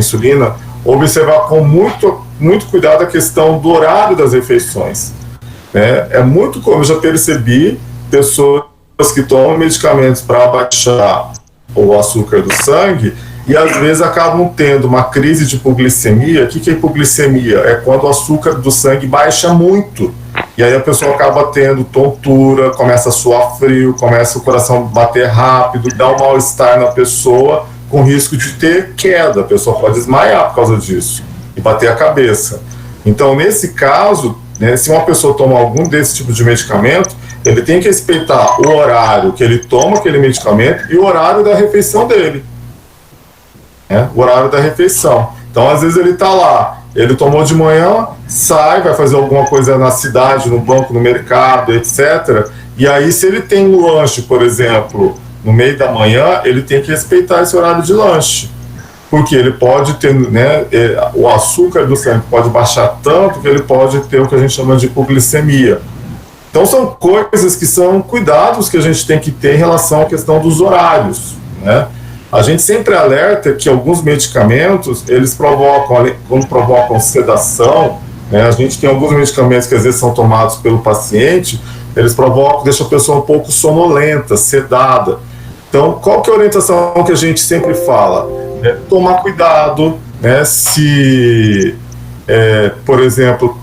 observar com muito cuidado a questão do horário das refeições. É muito comum, eu já percebi pessoas que tomam medicamentos para baixar o açúcar do sangue e às vezes acabam tendo uma crise de hipoglicemia. O que é hipoglicemia? É quando o açúcar do sangue baixa muito. E aí a pessoa acaba tendo tontura, começa a suar frio, começa o coração bater rápido, dá um mal-estar na pessoa, com risco de ter queda. A pessoa pode desmaiar por causa disso e bater a cabeça. Então, nesse caso, né, se uma pessoa toma algum desse tipo de medicamento, ele tem que respeitar o horário que ele toma aquele medicamento e o horário da refeição dele. O horário da refeição. Então, às vezes ele está lá, ele tomou de manhã, sai, vai fazer alguma coisa na cidade, no banco, no mercado, etc. E aí, se ele tem um lanche, por exemplo, no meio da manhã, ele tem que respeitar esse horário de lanche. Porque ele pode ter, né, o açúcar do sangue pode baixar tanto que ele pode ter o que a gente chama de hipoglicemia. Então são coisas que são cuidados que a gente tem que ter em relação à questão dos horários, né? A gente sempre alerta que alguns medicamentos, eles quando provocam sedação, né, a gente tem alguns medicamentos que às vezes são tomados pelo paciente, eles deixam a pessoa um pouco sonolenta, sedada. Então, qual que é a orientação que a gente sempre fala? Tomar cuidado, né, se, por exemplo,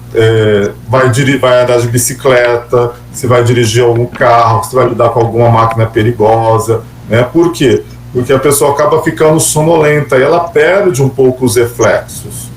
vai andar de bicicleta, se vai dirigir algum carro, se vai lidar com alguma máquina perigosa, né? Por quê? Porque a pessoa acaba ficando sonolenta e ela perde um pouco os reflexos.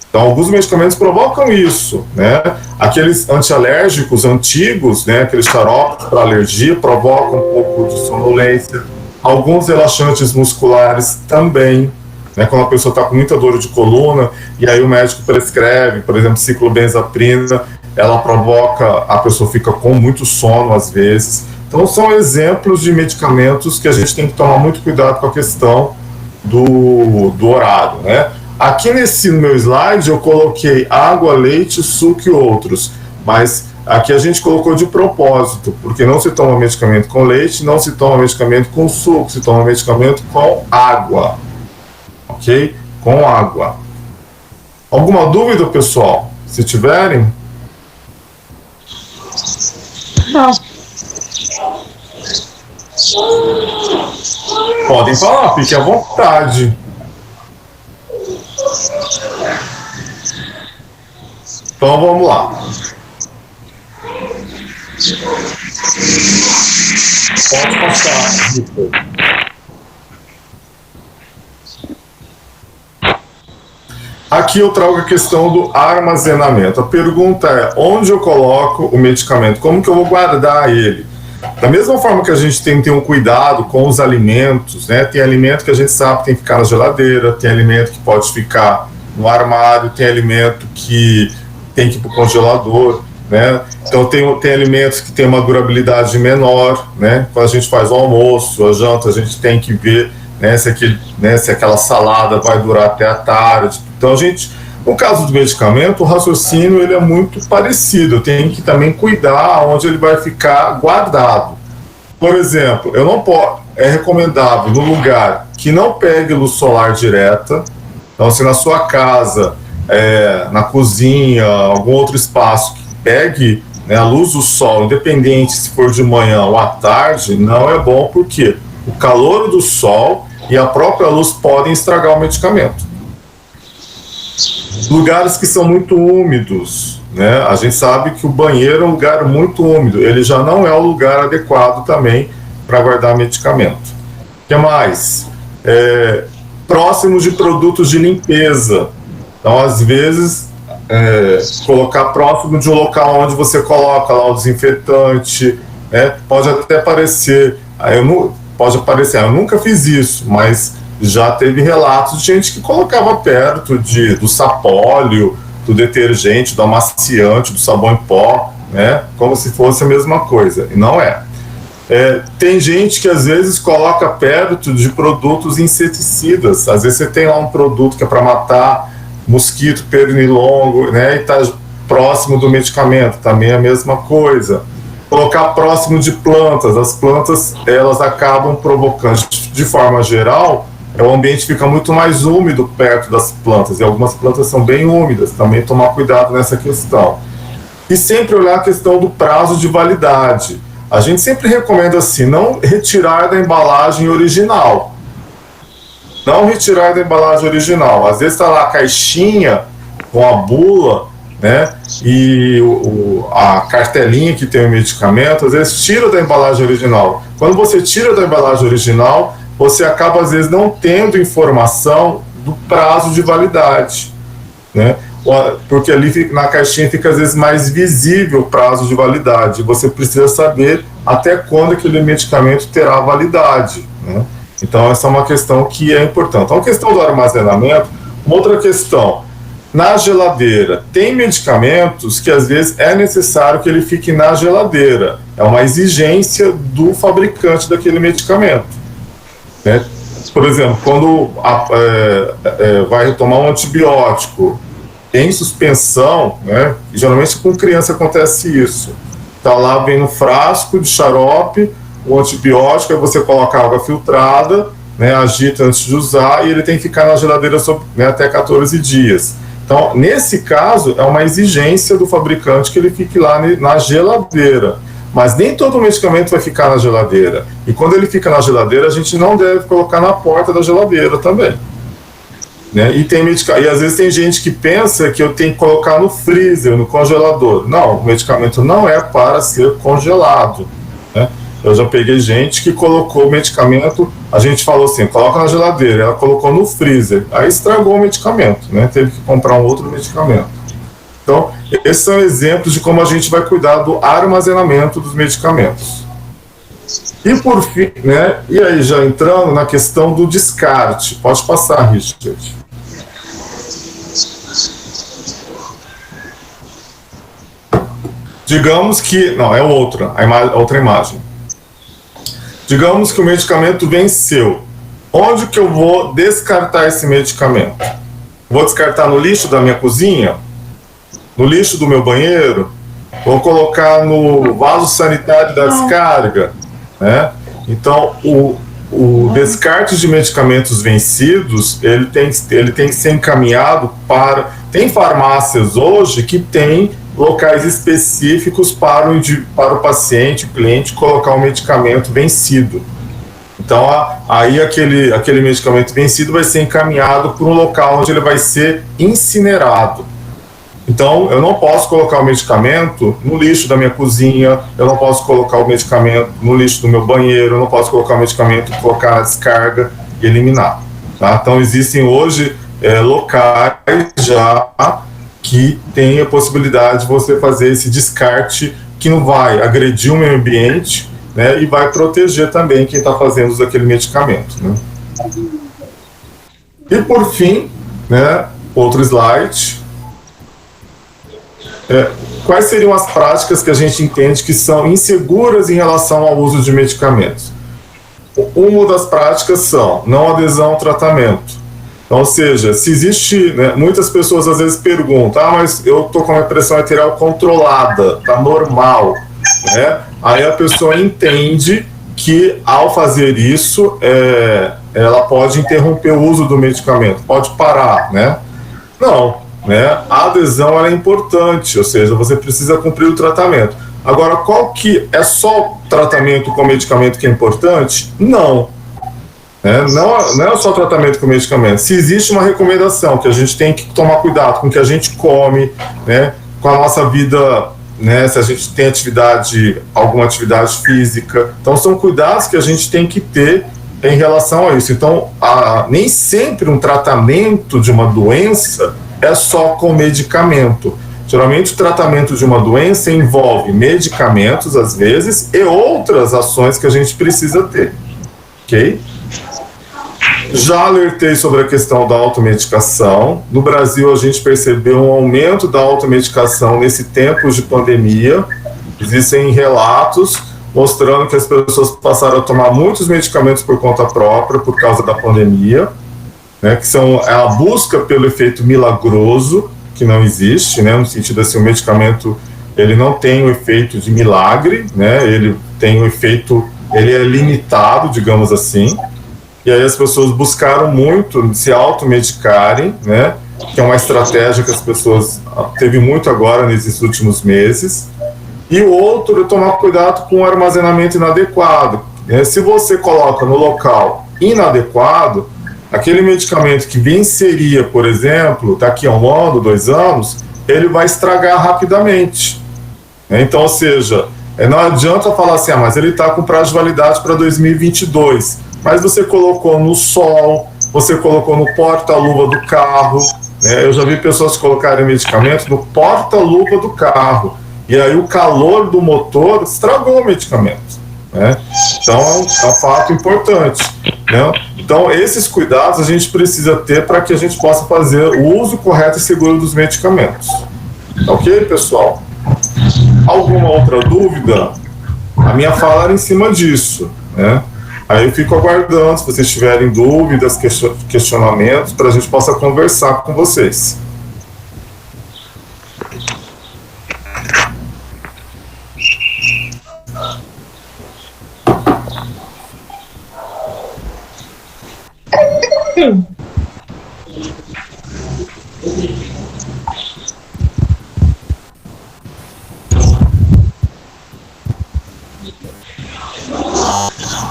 Então, alguns medicamentos provocam isso, né? Aqueles antialérgicos antigos, né, aqueles xaropes para alergia, provocam um pouco de sonolência. Alguns relaxantes musculares também, né, quando a pessoa está com muita dor de coluna, e aí o médico prescreve, por exemplo, ciclobenzaprina, ela provoca, a pessoa fica com muito sono às vezes. Então são exemplos de medicamentos que a gente tem que tomar muito cuidado com a questão do horário, né? Aqui no meu slide eu coloquei água, leite, suco e outros, mas aqui a gente colocou de propósito, porque não se toma medicamento com leite, não se toma medicamento com suco, se toma medicamento com água. Ok? Com água. Alguma dúvida, pessoal? Se tiverem? Não. Podem falar, fiquem à vontade. Então vamos lá. Pode passar, Victor. Aqui eu trago a questão do armazenamento. A pergunta é, onde eu coloco o medicamento? Como que eu vou guardar ele? Da mesma forma que a gente tem que ter um cuidado com os alimentos, né? Tem alimento que a gente sabe que tem que ficar na geladeira, tem alimento que pode ficar no armário, tem alimento que tem que ir para o congelador, né? Então tem alimentos que tem uma durabilidade menor, né? Quando a gente faz o almoço, a janta, a gente tem que ver, né, se aquela salada vai durar até a tarde. Então no caso do medicamento, o raciocínio ele é muito parecido. Eu tenho que também cuidar onde ele vai ficar guardado. Por exemplo, é recomendável no lugar que não pegue luz solar direta. Então, se na sua casa, na cozinha, algum outro espaço que pegue, né, a luz do sol, independente se for de manhã ou à tarde, não é bom, porque o calor do sol e a própria luz podem estragar o medicamento. Lugares que são muito úmidos, né? A gente sabe que o banheiro é um lugar muito úmido, ele já não é o lugar adequado também para guardar medicamento. O que mais? Próximo de produtos de limpeza. Então, às vezes, colocar próximo de um local onde você coloca lá o desinfetante, pode até parecer, eu nunca fiz isso, mas já teve relatos de gente que colocava perto do sapólio, do detergente, do amaciante, do sabão em pó, né, como se fosse a mesma coisa, e não é. Tem gente que às vezes coloca perto de produtos inseticidas. Às vezes você tem lá um produto que é para matar mosquito, pernilongo, né, e está próximo do medicamento, também é a mesma coisa. Colocar próximo de plantas. As plantas, elas acabam provocando, de forma geral, o ambiente fica muito mais úmido perto das plantas, e algumas plantas são bem úmidas, também tomar cuidado nessa questão. E sempre olhar a questão do prazo de validade. A gente sempre recomenda assim, não retirar da embalagem original. Não retirar da embalagem original. Às vezes está lá a caixinha com a bula, né, e a cartelinha que tem o medicamento, às vezes tira da embalagem original. Quando você tira da embalagem original, você acaba às vezes não tendo informação do prazo de validade, né? Porque ali na caixinha fica às vezes mais visível o prazo de validade. Você precisa saber até quando aquele medicamento terá validade, né? Então essa é uma questão que é importante. Então a questão do armazenamento, uma outra questão, na geladeira, tem medicamentos que às vezes é necessário que ele fique na geladeira, é uma exigência do fabricante daquele medicamento, né? Por exemplo, quando vai tomar um antibiótico em suspensão, né, geralmente com criança acontece isso, tá lá, vem no frasco de xarope o antibiótico, aí você coloca água filtrada, né, agita antes de usar, e ele tem que ficar na geladeira até 14 dias. Então, nesse caso, é uma exigência do fabricante que ele fique lá na geladeira. Mas nem todo medicamento vai ficar na geladeira. E quando ele fica na geladeira, a gente não deve colocar na porta da geladeira também, né? E às vezes tem gente que pensa que eu tenho que colocar no freezer, no congelador. Não, o medicamento não é para ser congelado, né? Eu já peguei gente que colocou o medicamento, a gente falou assim, coloca na geladeira, ela colocou no freezer, aí estragou o medicamento, né? Teve que comprar um outro medicamento. Então, esses são exemplos de como a gente vai cuidar do armazenamento dos medicamentos. E por fim, né, e aí já entrando na questão do descarte. Pode passar, Richard. Digamos que... Não, é outra imagem. Digamos que o medicamento venceu. Onde que eu vou descartar esse medicamento? Vou descartar no lixo da minha cozinha? No lixo do meu banheiro? Vou colocar no vaso sanitário da descarga? Né? Então, o descarte de medicamentos vencidos, ele tem que ser encaminhado para... Tem farmácias hoje que têm locais específicos para o paciente, o cliente, colocar o medicamento vencido. Então, aí aquele medicamento vencido vai ser encaminhado para um local onde ele vai ser incinerado. Então, eu não posso colocar o medicamento no lixo da minha cozinha, eu não posso colocar o medicamento no lixo do meu banheiro, eu não posso colocar o medicamento, colocar na descarga e eliminar. Tá? Então, existem hoje locais já que tem a possibilidade de você fazer esse descarte que não vai agredir o meio ambiente, né, e vai proteger também quem está fazendo uso daquele medicamento. Né? E por fim, né, outro slide. Quais seriam as práticas que a gente entende que são inseguras em relação ao uso de medicamentos? Uma das práticas são não adesão ao tratamento. Então, ou seja, se existe, né, muitas pessoas às vezes perguntam, mas eu estou com a minha pressão arterial controlada, está normal, né? Aí a pessoa entende que ao fazer isso, ela pode interromper o uso do medicamento, pode parar, né? Não. Né? A adesão é importante, ou seja, você precisa cumprir o tratamento. Agora, qual que é só tratamento com medicamento que é importante? Não. Não é só tratamento com medicamento. Se existe uma recomendação que a gente tem que tomar cuidado com o que a gente come, né? com a nossa vida, né, se a gente tem alguma atividade física. Então, são cuidados que a gente tem que ter em relação a isso. Então, nem sempre um tratamento de uma doença é só com medicamento. Geralmente, o tratamento de uma doença envolve medicamentos, às vezes, e outras ações que a gente precisa ter. Ok? Já alertei sobre a questão da automedicação. No Brasil, a gente percebeu um aumento da automedicação nesse tempo de pandemia. Existem relatos mostrando que as pessoas passaram a tomar muitos medicamentos por conta própria, por causa da pandemia, né, que são a busca pelo efeito milagroso, que não existe, né, no sentido assim, o medicamento ele não tem o efeito de milagre, né, ele tem o efeito, ele é limitado, digamos assim. E aí as pessoas buscaram muito se automedicarem, né, que é uma estratégia que as pessoas teve muito agora nesses últimos meses. E o outro é tomar cuidado com o armazenamento inadequado. Se você coloca no local inadequado, aquele medicamento que venceria, por exemplo, daqui a 1 ano, 2 anos, ele vai estragar rapidamente. Então, ou seja, não adianta falar assim, mas ele está com prazo de validade para 2022. Mas você colocou no sol, você colocou no porta-luva do carro. Eu já vi pessoas colocarem medicamento no porta-luva do carro. E aí o calor do motor estragou o medicamento. Então é um fato importante. Então esses cuidados a gente precisa ter para que a gente possa fazer o uso correto e seguro dos medicamentos. Ok, pessoal? Alguma outra dúvida? A minha fala era em cima disso. Aí eu fico aguardando, se vocês tiverem dúvidas, questionamentos, para a gente possa conversar com vocês.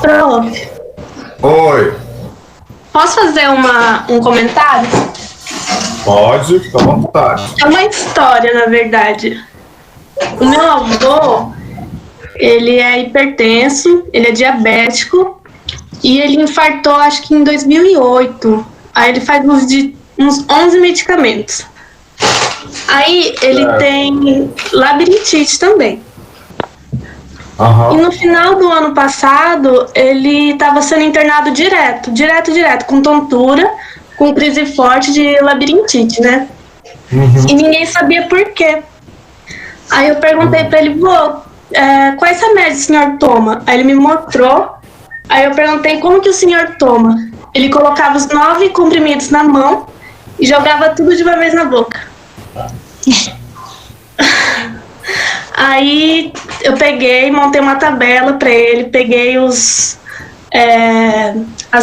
Prof. Oi. Posso fazer um comentário? Pode, fica à vontade. É uma história, na verdade. O meu avô, ele é hipertenso, ele é diabético e ele infartou, acho que em 2008. Aí ele faz uso de uns 11 medicamentos. Aí ele tem labirintite também. E no final do ano passado, ele estava sendo internado direto, com tontura, com crise forte de labirintite, né? E ninguém sabia por quê. Aí eu perguntei para ele, quais remédios o senhor toma? Aí ele me mostrou. Aí eu perguntei, como que o senhor toma? Ele colocava os 9 comprimidos na mão e jogava tudo de uma vez na boca. Aí eu peguei, montei uma tabela para ele, peguei as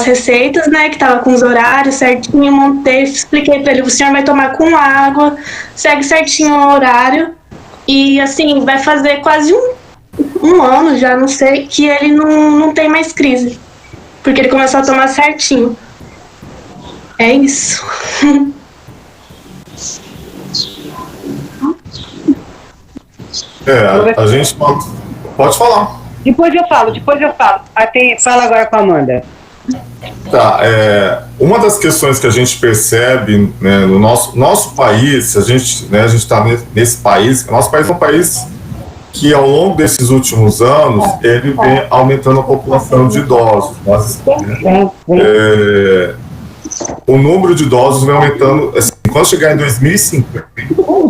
receitas, né, que tava com os horários certinho, montei, expliquei para ele, o senhor vai tomar com água, segue certinho o horário, e assim, vai fazer quase um ano já, não sei, que ele não tem mais crise, porque ele começou a tomar certinho. É isso. A gente pode falar. Depois eu falo. Fala agora com a Amanda. Tá, uma das questões que a gente percebe, né, no nosso país, a gente está nesse país, nosso país é um país que ao longo desses últimos anos, ele vem aumentando a população de idosos. O número de idosos vem aumentando, assim, quando chegar em 2050,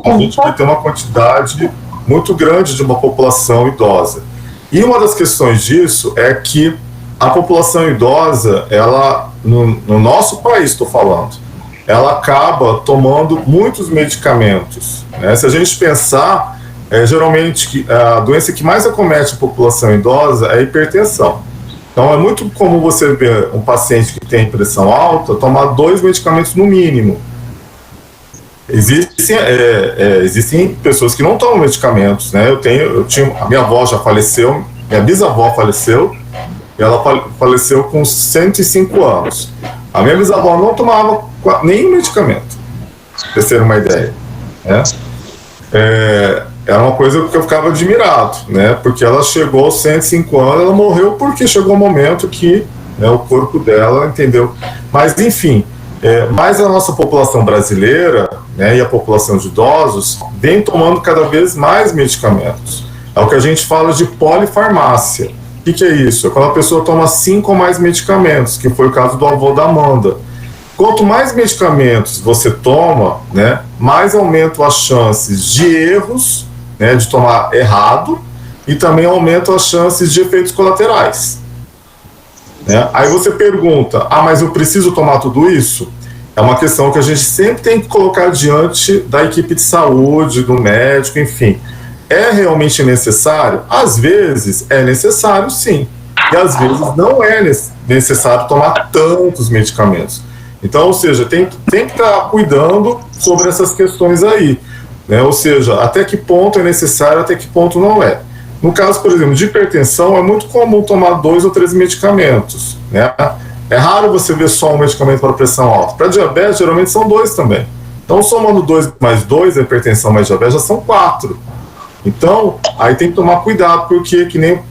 a gente vai ter uma quantidade muito grande de uma população idosa. E uma das questões disso é que a população idosa, ela, no nosso país, estou falando, ela acaba tomando muitos medicamentos. Se a gente pensar, geralmente a doença que mais acomete a população idosa é a hipertensão. Então é muito comum você ver um paciente que tem pressão alta tomar 2 medicamentos no mínimo. Existem pessoas que não tomam medicamentos, né? A minha avó já faleceu, minha bisavó faleceu, e ela faleceu com 105 anos. A minha bisavó não tomava nenhum medicamento, pra vocês terem uma ideia, né? era uma coisa que eu ficava admirado, né? Porque ela chegou aos 105 anos, ela morreu porque chegou um momento que, né, o corpo dela, entendeu? Mas, enfim, mas a nossa população brasileira, né, e a população de idosos vem tomando cada vez mais medicamentos. É o que a gente fala de polifarmácia. O que é isso? É quando a pessoa toma 5 ou mais medicamentos, que foi o caso do avô da Amanda. Quanto mais medicamentos você toma, né, mais aumentam as chances de erros, né, de tomar errado, e também aumentam as chances de efeitos colaterais. Né? Aí você pergunta, mas eu preciso tomar tudo isso? É uma questão que a gente sempre tem que colocar diante da equipe de saúde, do médico, enfim. É realmente necessário? Às vezes é necessário, sim. E às vezes não é necessário tomar tantos medicamentos. Então, ou seja, tem que estar cuidando sobre essas questões aí. Né? Ou seja, até que ponto é necessário, até que ponto não é. No caso, por exemplo, de hipertensão, é muito comum tomar 2 ou 3 medicamentos. Né? É raro você ver só um medicamento para pressão alta. Para diabetes, geralmente são 2 também. Então, somando 2 mais 2, a hipertensão mais diabetes, já são 4. Então, aí tem que tomar cuidado, porque que nem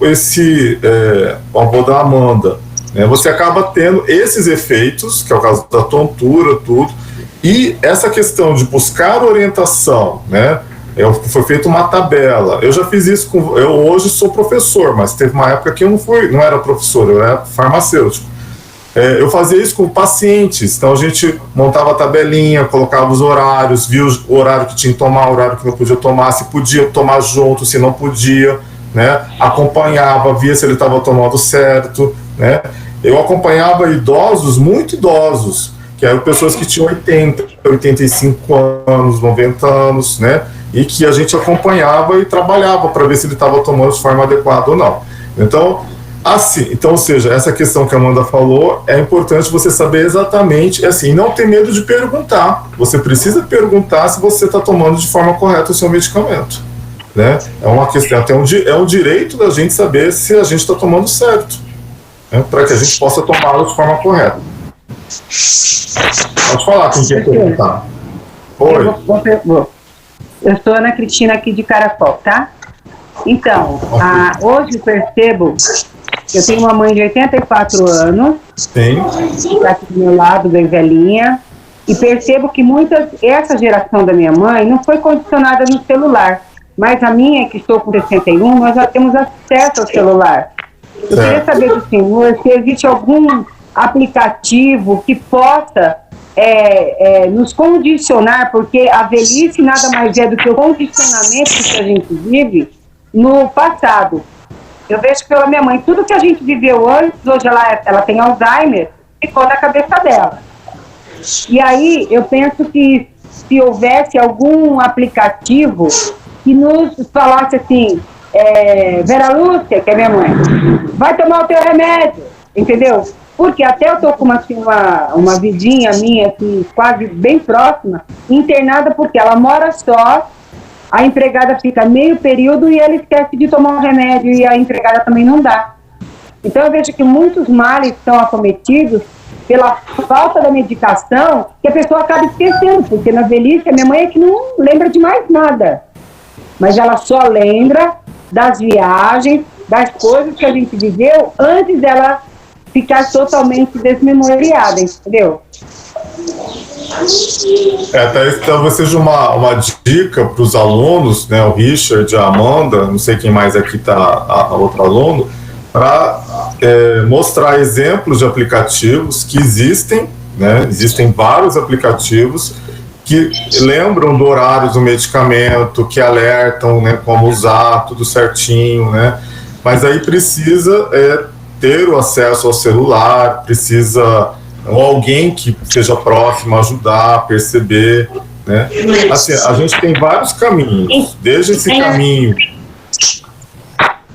o avô da Amanda, né, você acaba tendo esses efeitos, que é o caso da tontura, tudo, e essa questão de buscar orientação, né, foi feita uma tabela. Eu já fiz isso eu hoje sou professor, mas teve uma época que eu não era professor, eu era farmacêutico. Eu fazia isso com pacientes, então a gente montava a tabelinha, colocava os horários, via o horário que tinha que tomar, o horário que não podia tomar, se podia tomar junto, se não podia, né? Acompanhava, via se ele estava tomando certo, né? Eu acompanhava idosos, muito idosos, que eram pessoas que tinham 80, 85 anos, 90 anos, né? E que a gente acompanhava e trabalhava para ver se ele estava tomando de forma adequada ou não. Então, ou seja, essa questão que a Amanda falou, é importante você saber exatamente, assim, não ter medo de perguntar. Você precisa perguntar se você está tomando de forma correta o seu medicamento. Né? É uma questão, até é um direito da gente saber se a gente está tomando certo, né? Para que a gente possa tomá-lo de forma correta. Pode falar quem quer perguntar. Oi. Eu sou Ana Cristina aqui de Caracol, tá? Então, hoje eu percebo, eu tenho uma mãe de 84 anos, sim, tá aqui do meu lado, bem velhinha, e percebo que essa geração da minha mãe não foi condicionada no celular, mas a minha, que estou com 61, nós já temos acesso ao celular. Eu queria saber do senhor se existe algum aplicativo que possa nos condicionar, porque a velhice nada mais é do que o condicionamento que a gente vive no passado. Eu vejo pela minha mãe, tudo que a gente viveu antes, hoje ela tem Alzheimer, ficou na cabeça dela. E aí eu penso que se houvesse algum aplicativo que nos falasse assim, Vera Lúcia, que é minha mãe, vai tomar o teu remédio, entendeu? Porque até eu tô com uma vidinha minha, assim, quase bem próxima, internada, porque ela mora só, a empregada fica meio período e ela esquece de tomar um remédio e a empregada também não dá. Então eu vejo que muitos males são acometidos pela falta da medicação, que a pessoa acaba esquecendo, porque na velhice a minha mãe é que não lembra de mais nada, mas ela só lembra das viagens, das coisas que a gente viveu antes dela ficar totalmente desmemoriada, entendeu? Talvez seja uma dica para os alunos, né, o Richard, a Amanda, não sei quem mais aqui está, a outro aluno, para mostrar exemplos de aplicativos que existem, né, existem vários aplicativos que lembram do horário do medicamento, que alertam, né, como usar, tudo certinho, né, mas aí precisa ter o acesso ao celular, precisa alguém que seja próximo ajudar, perceber, né? Assim, a gente tem vários caminhos, desde esse caminho.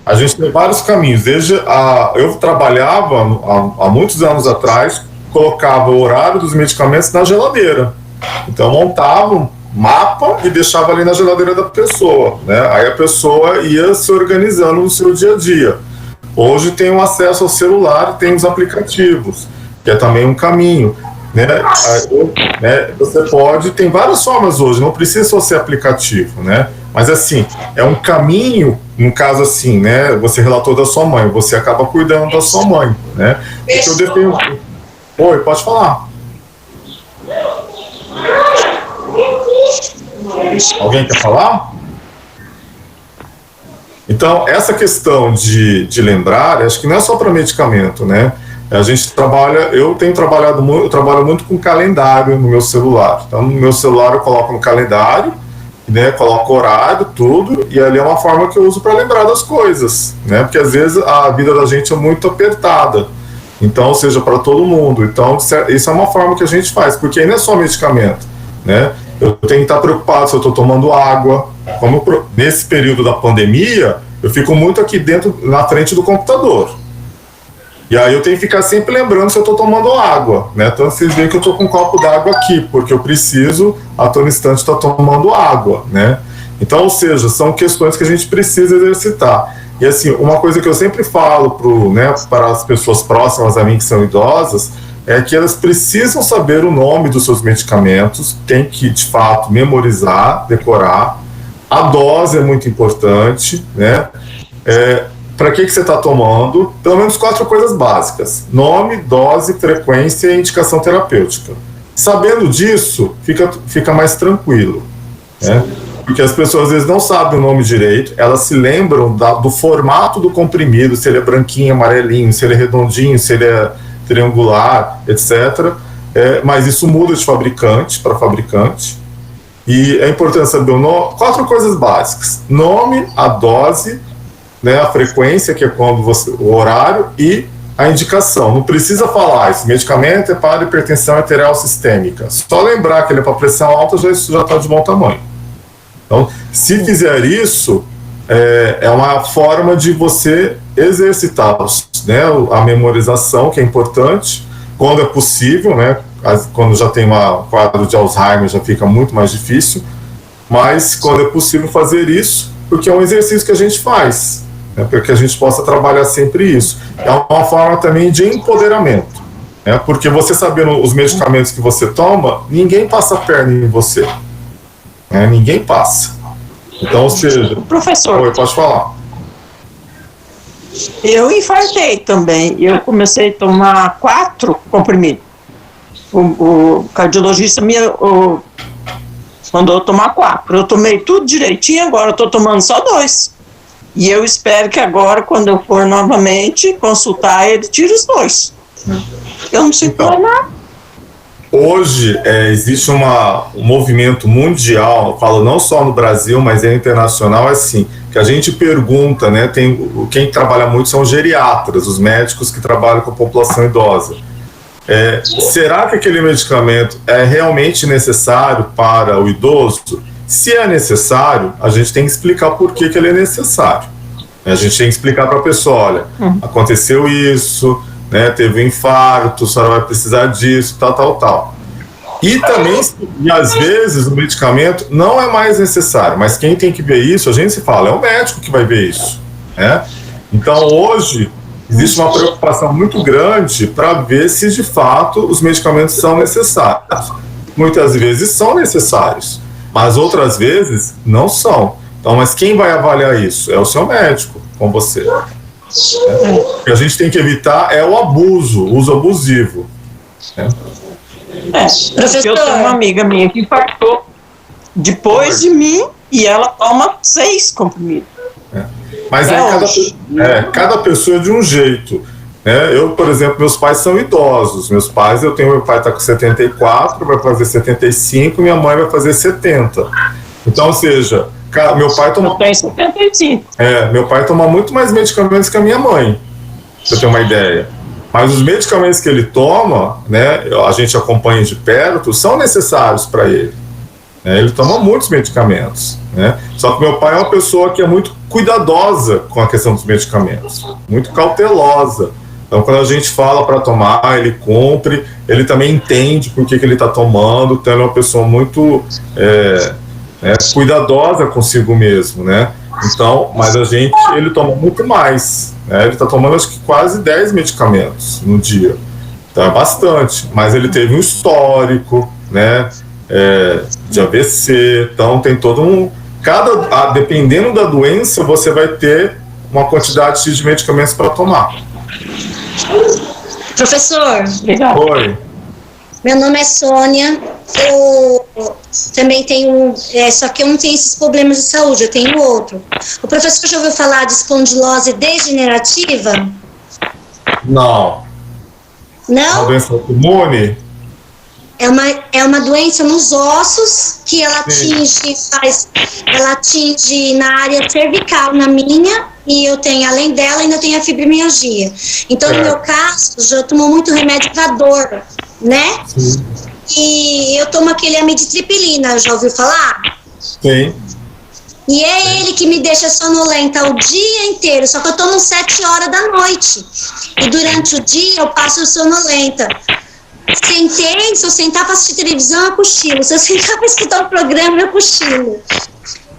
A gente tem vários caminhos, eu trabalhava há muitos anos atrás, colocava o horário dos medicamentos na geladeira. Então montava um mapa e deixava ali na geladeira da pessoa, né? Aí a pessoa ia se organizando no seu dia a dia. Hoje tem o acesso ao celular, tem os aplicativos, que é também um caminho. Você pode, tem várias formas hoje, não precisa só ser aplicativo, né? Mas assim, é um caminho, no caso assim, né? Você relatou da sua mãe, você acaba cuidando da sua mãe, né? Porque eu defendo... Oi, pode falar. Alguém quer falar? Então, essa questão de lembrar, acho que não é só para medicamento, né? A gente trabalha, eu trabalho muito com calendário no meu celular. Então, no meu celular eu coloco no calendário, né? Coloco horário, tudo, e ali é uma forma que eu uso para lembrar das coisas, né? Porque às vezes a vida da gente é muito apertada. Então, ou seja, para todo mundo. Então, isso é uma forma que a gente faz, porque aí não é só medicamento, né? Eu tenho que estar preocupado se eu estou tomando água. Como nesse período da pandemia, eu fico muito aqui dentro, na frente do computador. E aí eu tenho que ficar sempre lembrando se eu estou tomando água, né? Então vocês veem que eu estou com um copo d'água aqui, porque eu preciso, a todo instante, estar tomando água, né? Então, ou seja, são questões que a gente precisa exercitar. E assim, uma coisa que eu sempre falo para as pessoas próximas a mim que são idosas, é que elas precisam saber o nome dos seus medicamentos, tem que, de fato, memorizar, decorar. A dose é muito importante, né? Para que você está tomando? Pelo menos 4 coisas básicas: nome, dose, frequência e indicação terapêutica. Sabendo disso, fica mais tranquilo, né? Porque as pessoas às vezes não sabem o nome direito, elas se lembram do formato do comprimido, se ele é branquinho, amarelinho, se ele é redondinho, se ele é triangular, etc. Mas isso muda de fabricante para fabricante. E é importante saber 4 coisas básicas: nome, a dose, né, a frequência, que é o horário, e a indicação. Não precisa falar, esse medicamento é para hipertensão arterial sistêmica. Só lembrar que ele é para pressão alta, já está de bom tamanho. Então, se fizer isso, é uma forma de você exercitar, né, a memorização, que é importante, quando é possível, né? Quando já tem um quadro de Alzheimer já fica muito mais difícil, mas quando é possível fazer isso, porque é um exercício que a gente faz, né, para que a gente possa trabalhar sempre isso. É uma forma também de empoderamento, né, porque você sabendo os medicamentos que você toma, ninguém passa a perna em você, né, ninguém passa. Então, ou seja... Professor... Oi, pode falar. Eu infartei também, eu comecei a tomar 4 comprimidos. O cardiologista me mandou tomar 4. Eu tomei tudo direitinho, agora eu estou tomando só 2. E eu espero que agora, quando eu for novamente consultar, ele tire os 2. Eu não sinto mais nada. Hoje existe um movimento mundial, eu falo não só no Brasil, mas internacional, assim, que a gente pergunta, né, quem trabalha muito são os geriatras, os médicos que trabalham com a população idosa. Será que aquele medicamento é realmente necessário para o idoso? Se é necessário, a gente tem que explicar por que ele é necessário. A gente tem que explicar para a pessoa, olha, aconteceu isso, né, teve um infarto, a senhora vai precisar disso, tal. E também, e às vezes, o medicamento não é mais necessário, mas quem tem que ver isso, a gente se fala, é o médico que vai ver isso, né? Então, hoje, existe uma preocupação muito grande para ver se, de fato, os medicamentos são necessários. Muitas vezes são necessários, mas outras vezes não são. Então, mas quem vai avaliar isso? É o seu médico, com você. O que a gente tem que evitar é o abuso, o uso abusivo. Né? Eu tenho uma amiga minha que infartou depois de mim e ela toma 6 comprimidos. Mas aí cada pessoa é de um jeito. Né? Eu, por exemplo, meus pais são idosos. Meu pai está com 74, vai fazer 75, minha mãe vai fazer 70. Então, ou seja, meu pai toma... Eu tenho 75. Meu pai toma muito mais medicamentos que a minha mãe, pra você ter uma ideia. Mas os medicamentos que ele toma, né, a gente acompanha de perto, são necessários para ele. Ele toma muitos medicamentos, né? Só que meu pai é uma pessoa que é muito cuidadosa com a questão dos medicamentos, muito cautelosa. Então, quando a gente fala para tomar, ele cumpre, ele também entende por que ele está tomando, então ele é uma pessoa muito cuidadosa consigo mesmo, né? Então, mas ele toma muito mais, né? Ele está tomando acho que quase 10 medicamentos no dia. Então é bastante, mas ele teve um histórico, né, de AVC, então tem todo um... dependendo da doença, você vai ter uma quantidade de medicamentos para tomar. Professor, Oi. meu nome é Sônia, eu também tenho, só que eu não tenho esses problemas de saúde, eu tenho outro. O professor já ouviu falar de espondilose degenerativa? Não. Não? Uma doença autoimune? É uma doença nos ossos que ela atinge na área cervical, na minha, e eu tenho, além dela, ainda tenho a fibromialgia. Então, no meu caso, eu tomo muito remédio para dor, né? Sim. E eu tomo aquele amitriptilina, já ouviu falar? Sim. E é ele que me deixa sonolenta o dia inteiro, só que eu tomo 7 horas da noite. E durante o dia eu passo sonolenta. Se eu sentar para assistir televisão, eu cochilo. Se eu sentar para escutar o programa, eu cochilo.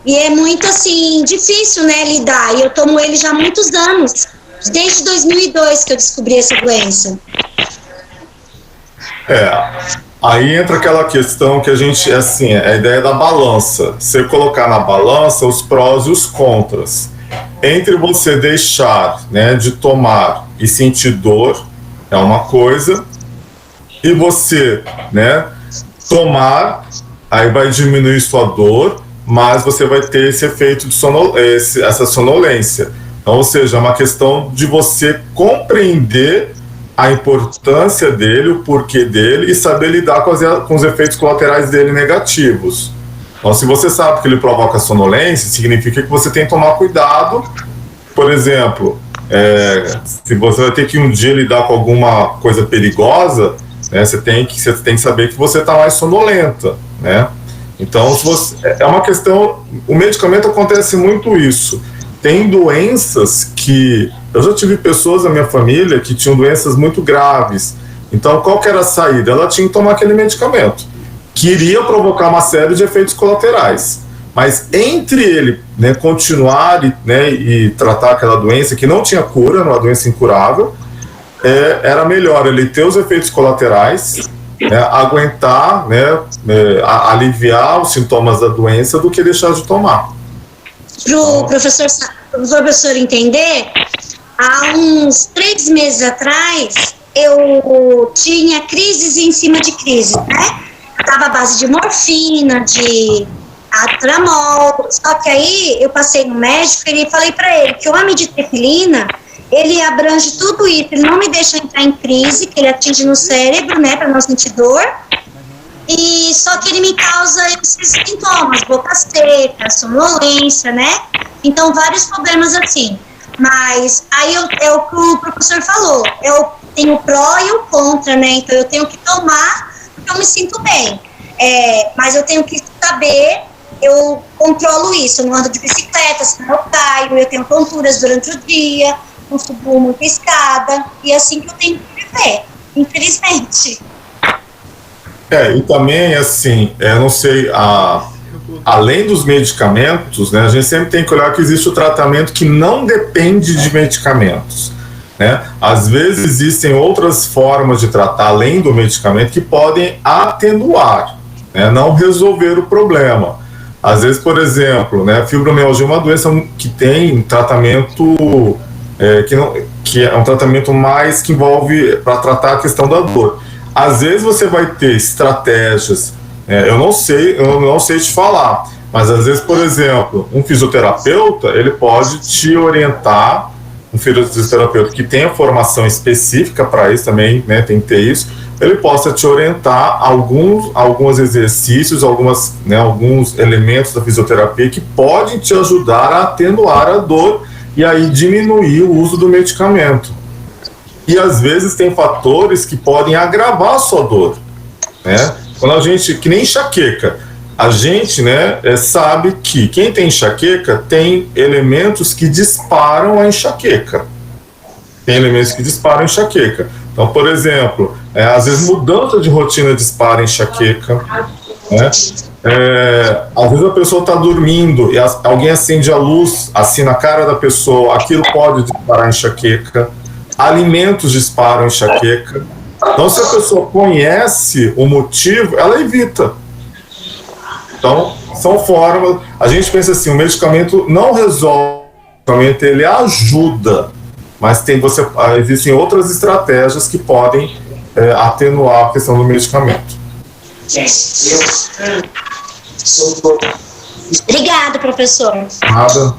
E é muito, assim, difícil, né, lidar. E eu tomo ele já há muitos anos. Desde 2002 que eu descobri essa doença. Aí entra aquela questão que a gente, assim, a ideia da balança. Você colocar na balança os prós e os contras. Entre você deixar, né, de tomar e sentir dor, é uma coisa, e você, né, tomar, aí vai diminuir sua dor, mas você vai ter esse efeito de essa sonolência. Então, ou seja, é uma questão de você compreender a importância dele, o porquê dele e saber lidar com os efeitos colaterais dele negativos. Então, se você sabe que ele provoca sonolência, significa que você tem que tomar cuidado. Por exemplo, se você vai ter que um dia lidar com alguma coisa perigosa, né, você tem que saber que você está mais sonolenta, né? Então, é uma questão... O medicamento acontece muito isso. Tem doenças que... Eu já tive pessoas na minha família que tinham doenças muito graves. Então, qual que era a saída? Ela tinha que tomar aquele medicamento, que iria provocar uma série de efeitos colaterais. Mas entre ele, né, continuar e tratar aquela doença que não tinha cura, uma doença incurável, era melhor ele ter os efeitos colaterais, aguentar, né, aliviar os sintomas da doença do que deixar de tomar. Para o professor entender, há uns 3 meses atrás, eu tinha crises em cima de crises, né? Eu estava à base de morfina, de atramol, só que aí eu passei no médico e falei para ele que o amitriptilina, ele abrange tudo isso, ele não me deixa entrar em crise, que ele atinge no cérebro, né, para não sentir dor, e só que ele me causa esses sintomas, boca seca, sonolência, né, então vários problemas assim. Mas aí é o que o professor falou, eu tenho o pró e o contra, né, então eu tenho que tomar porque eu me sinto bem, mas eu tenho que saber, eu controlo isso, eu não ando de bicicleta, senão eu caio, eu tenho tonturas durante o dia, não subo muita escada, e assim que eu tenho que viver, infelizmente. E também, assim, eu não sei, além dos medicamentos, né, a gente sempre tem que olhar que existe o tratamento que não depende de medicamentos, né? Às vezes existem outras formas de tratar, além do medicamento, que podem atenuar, né, não resolver o problema. Às vezes, por exemplo, né, fibromialgia é uma doença que tem um tratamento... que é um tratamento mais que envolve para tratar a questão da dor. Às vezes você vai ter estratégias, eu não sei te falar, mas às vezes, por exemplo, um fisioterapeuta, ele pode te orientar, um fisioterapeuta que tenha formação específica para isso também, né, tem que ter isso, ele possa te orientar alguns exercícios, alguns elementos da fisioterapia que podem te ajudar a atenuar a dor e aí diminuir o uso do medicamento. E às vezes tem fatores que podem agravar a sua dor, né? Quando a gente, que nem enxaqueca, a gente, né, sabe que quem tem enxaqueca tem elementos que disparam a enxaqueca. Tem elementos que disparam a enxaqueca. Então, por exemplo, às vezes mudança de rotina dispara a enxaqueca, né? Às vezes a pessoa está dormindo e alguém acende a luz assim na cara da pessoa, aquilo pode disparar enxaqueca. Alimentos disparam enxaqueca, Então, se a pessoa conhece o motivo, ela evita. Então, são formas. A gente pensa assim: o medicamento não resolve, o medicamento ele ajuda, mas existem outras estratégias que podem atenuar a questão do medicamento. Obrigada, professor. Nada.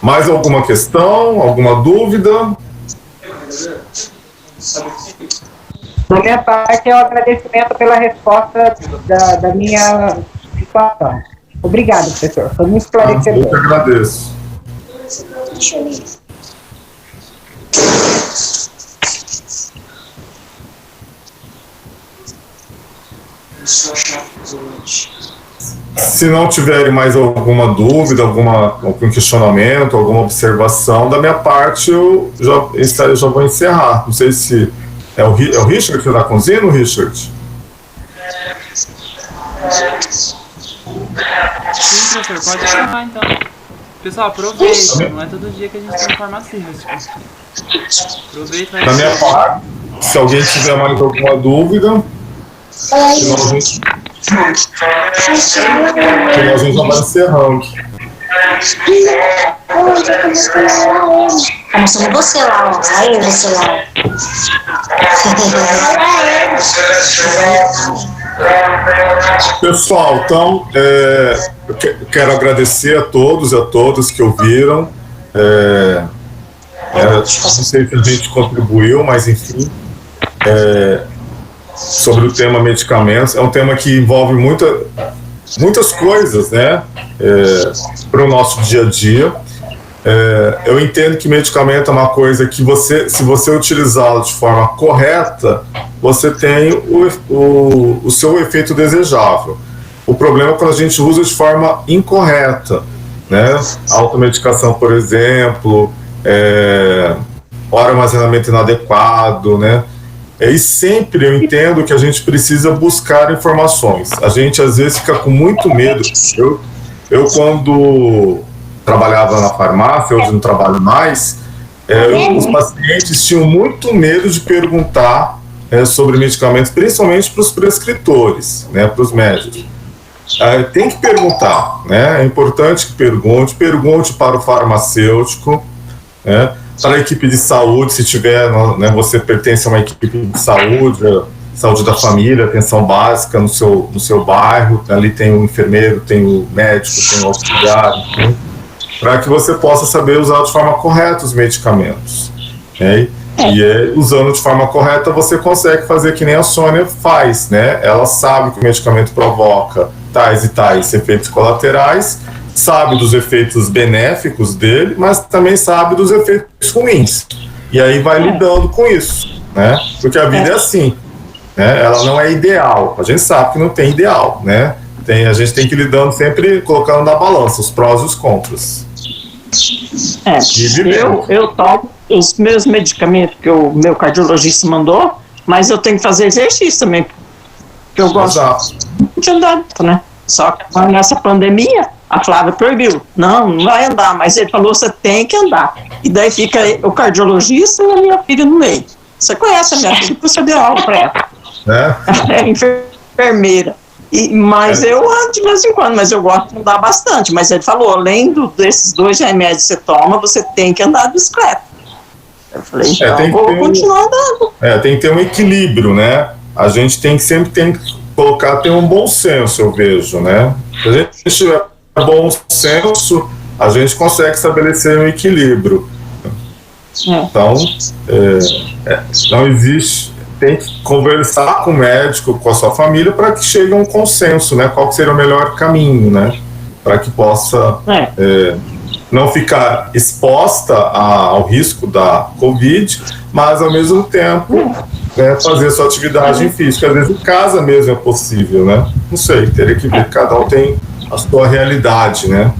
Mais alguma questão? Alguma dúvida? Da minha parte, é o agradecimento pela resposta da minha situação. Obrigado, professor. Foi muito esclarecedor. Eu que agradeço. Deixa eu ir. Se não tiverem mais alguma dúvida, algum questionamento, alguma observação, da minha parte eu já vou encerrar. Não sei se é o Richard que está conduzindo, Richard? Sim, professor, pode encerrar então. Pessoal, aproveita, não é todo dia que a gente tem farmacêutico. Aproveita. Da minha parte, se alguém tiver mais alguma dúvida, senão a gente já vai encerrando. Tá mostrando você lá, ó. Aí, você lá. Pessoal, então, eu quero agradecer a todos e a todas que ouviram. Não sei se a gente contribuiu, mas enfim. Sobre o tema medicamentos, é um tema que envolve muitas coisas, né, para o nosso dia a dia. Eu entendo que medicamento é uma coisa que se você utilizá-lo de forma correta, você tem o seu efeito desejável. O problema é quando a gente usa de forma incorreta, né, automedicação, por exemplo, armazenamento inadequado, né. E sempre eu entendo que a gente precisa buscar informações. A gente às vezes fica com muito medo. Eu quando trabalhava na farmácia, hoje não trabalho mais, os pacientes tinham muito medo de perguntar sobre medicamentos, principalmente para os prescritores, né, para os médicos. Tem que perguntar, né? É importante que pergunte para o farmacêutico, né? Para a equipe de saúde, se tiver, né, você pertence a uma equipe de saúde da família, atenção básica no seu bairro, ali tem o enfermeiro, tem o médico, tem o auxiliar, enfim, para que você possa saber usar de forma correta os medicamentos. Okay? E usando de forma correta, você consegue fazer que nem a Sônia faz, né? Ela sabe que o medicamento provoca tais e tais efeitos colaterais, sabe dos efeitos benéficos dele, mas também sabe dos efeitos ruins. E aí vai lidando com isso, né? Porque a vida é assim, né? Ela não é ideal. A gente sabe que não tem ideal, né? A gente tem que ir lidando sempre colocando na balança os prós e os contras. Eu tomo os meus medicamentos que o meu cardiologista mandou, mas eu tenho que fazer exercício também, porque eu gosto de andar, né? Só que nessa pandemia, a Flávia proibiu. Não vai andar, mas ele falou, você tem que andar. E daí fica o cardiologista e a minha filha no meio. Você conhece a minha filha, porque você deu aula para ela. Ela é enfermeira. Mas eu ando de vez em quando, mas eu gosto de andar bastante. Mas ele falou, além desses 2 remédios que você toma, você tem que andar de bicicleta. Eu falei, então vou continuar andando. Tem que ter um equilíbrio, né? A gente sempre tem que ter um bom senso, eu vejo, né? Se a gente tiver bom senso, a gente consegue estabelecer um equilíbrio. Então, não existe, tem que conversar com o médico, com a sua família, para que chegue a um consenso, né? Qual que seria o melhor caminho, né? Para que possa não ficar exposta ao risco da Covid, mas ao mesmo tempo fazer a sua atividade física. Às vezes em casa mesmo é possível, né? Não sei, teria que ver, cada um tem a sua realidade, né?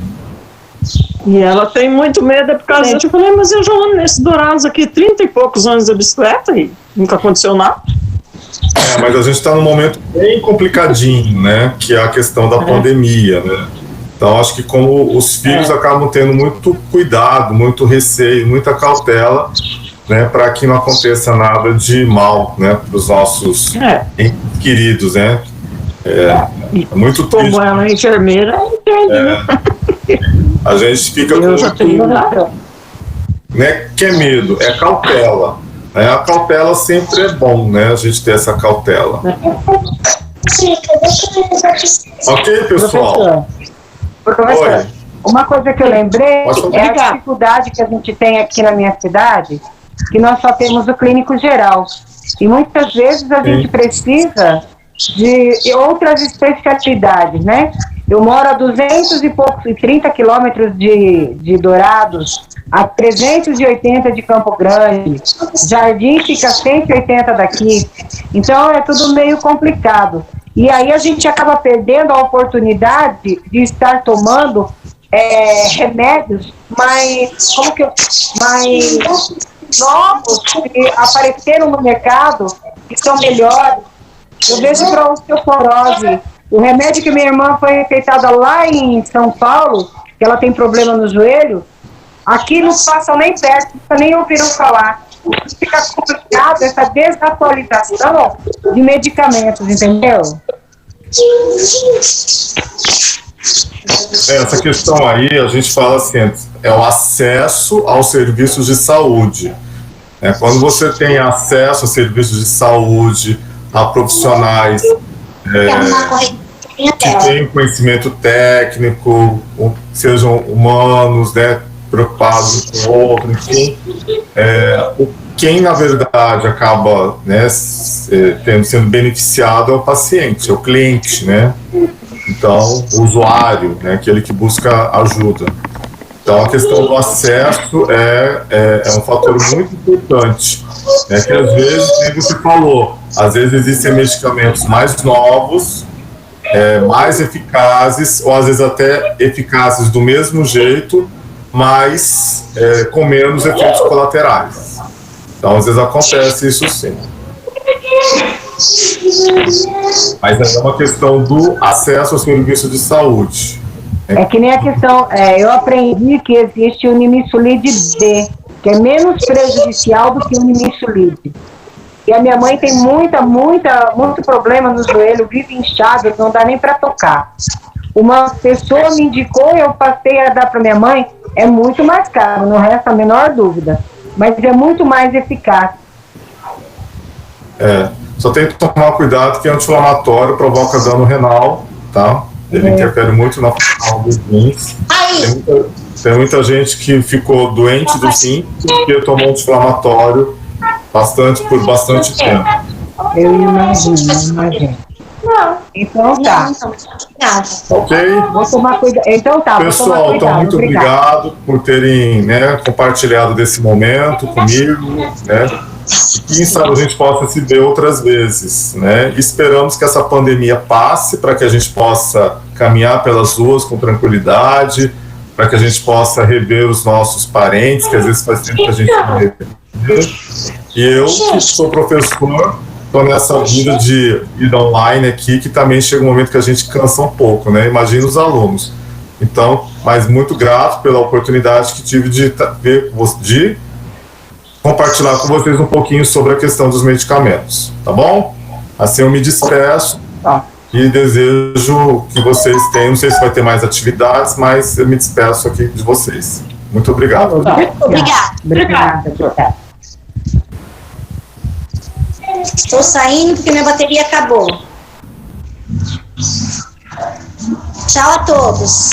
E ela tem muito medo por causa disso. Eu falei, mas eu já ando nesses Dourados aqui 30 e poucos anos de bicicleta e nunca aconteceu nada. Mas a gente está num momento bem complicadinho, né? Que é a questão da pandemia, né? Então acho que como os filhos acabam tendo muito cuidado, muito receio, muita cautela né, para que não aconteça nada de mal, né, para os nossos queridos, né? É muito triste. Como ela é enfermeira, entende, né? A gente fica com não é que é medo, é cautela. Né? A cautela sempre é bom, né? A gente ter essa cautela. Ok, pessoal? Professor, uma coisa que eu lembrei é a Obrigado. dificuldade que a gente tem aqui na minha cidade, que nós só temos o clínico geral. E muitas vezes a gente precisa de outras especialidades, né? Eu moro a 230 quilômetros de Dourados, a 380 de Campo Grande, Jardim fica 180 daqui, então é tudo meio complicado. E aí a gente acaba perdendo a oportunidade de estar tomando remédios mais novos que apareceram no mercado, que são melhores. Eu vejo para osteoporose. O remédio que minha irmã foi receitada lá em São Paulo, que ela tem problema no joelho, aqui não passam nem perto, nem ouviram falar. Fica complicado essa desatualização de medicamentos, entendeu? Essa questão aí, a gente fala assim, é o acesso aos serviços de saúde. Quando você tem acesso a serviços de saúde, a profissionais que tenham conhecimento técnico, sejam humanos, né, preocupados com o outro, enfim, quem na verdade acaba, né, sendo beneficiado é o paciente, é o cliente, né? Então, o usuário, né, aquele que busca ajuda. Então, a questão do acesso é um fator muito importante. Que às vezes, como você falou, às vezes existem medicamentos mais novos, mais eficazes, ou às vezes até eficazes do mesmo jeito, mas com menos efeitos colaterais. Então, às vezes acontece isso sim. Mas é uma questão do acesso ao serviço de saúde. É que nem a questão, eu aprendi que existe o Nimesulide D, que é menos prejudicial do que o Nimesulide. E a minha mãe tem muito problema no joelho, vive inchado, não dá nem para tocar. Uma pessoa me indicou e eu passei a dar para minha mãe, é muito mais caro, não resta a menor dúvida, mas é muito mais eficaz. Só tem que tomar cuidado que anti-inflamatório provoca dano renal, tá? Ele interfere muito na função dos rins. Tem muita gente que ficou doente do rim porque tomou anti-inflamatório por bastante tempo. Eu imagino. Então tá. Ok? Vou tomar cuidado. Então tá. Pessoal, então muito obrigado por terem, né, compartilhado desse momento comigo, né? E quem sabe a gente possa se ver outras vezes, né? Esperamos que essa pandemia passe para que a gente possa caminhar pelas ruas com tranquilidade, para que a gente possa rever os nossos parentes, que às vezes faz tempo que a gente não revê. E eu, que sou professor, estou nessa vida online aqui, que também chega um momento que a gente cansa um pouco, né? Imagina os alunos. Então, mas muito grato pela oportunidade que tive de compartilhar com vocês um pouquinho sobre a questão dos medicamentos, tá bom? Assim eu me despeço e desejo que vocês tenham, não sei se vai ter mais atividades, mas eu me despeço aqui de vocês. Muito obrigado. Obrigada. Estou saindo porque minha bateria acabou. Tchau a todos.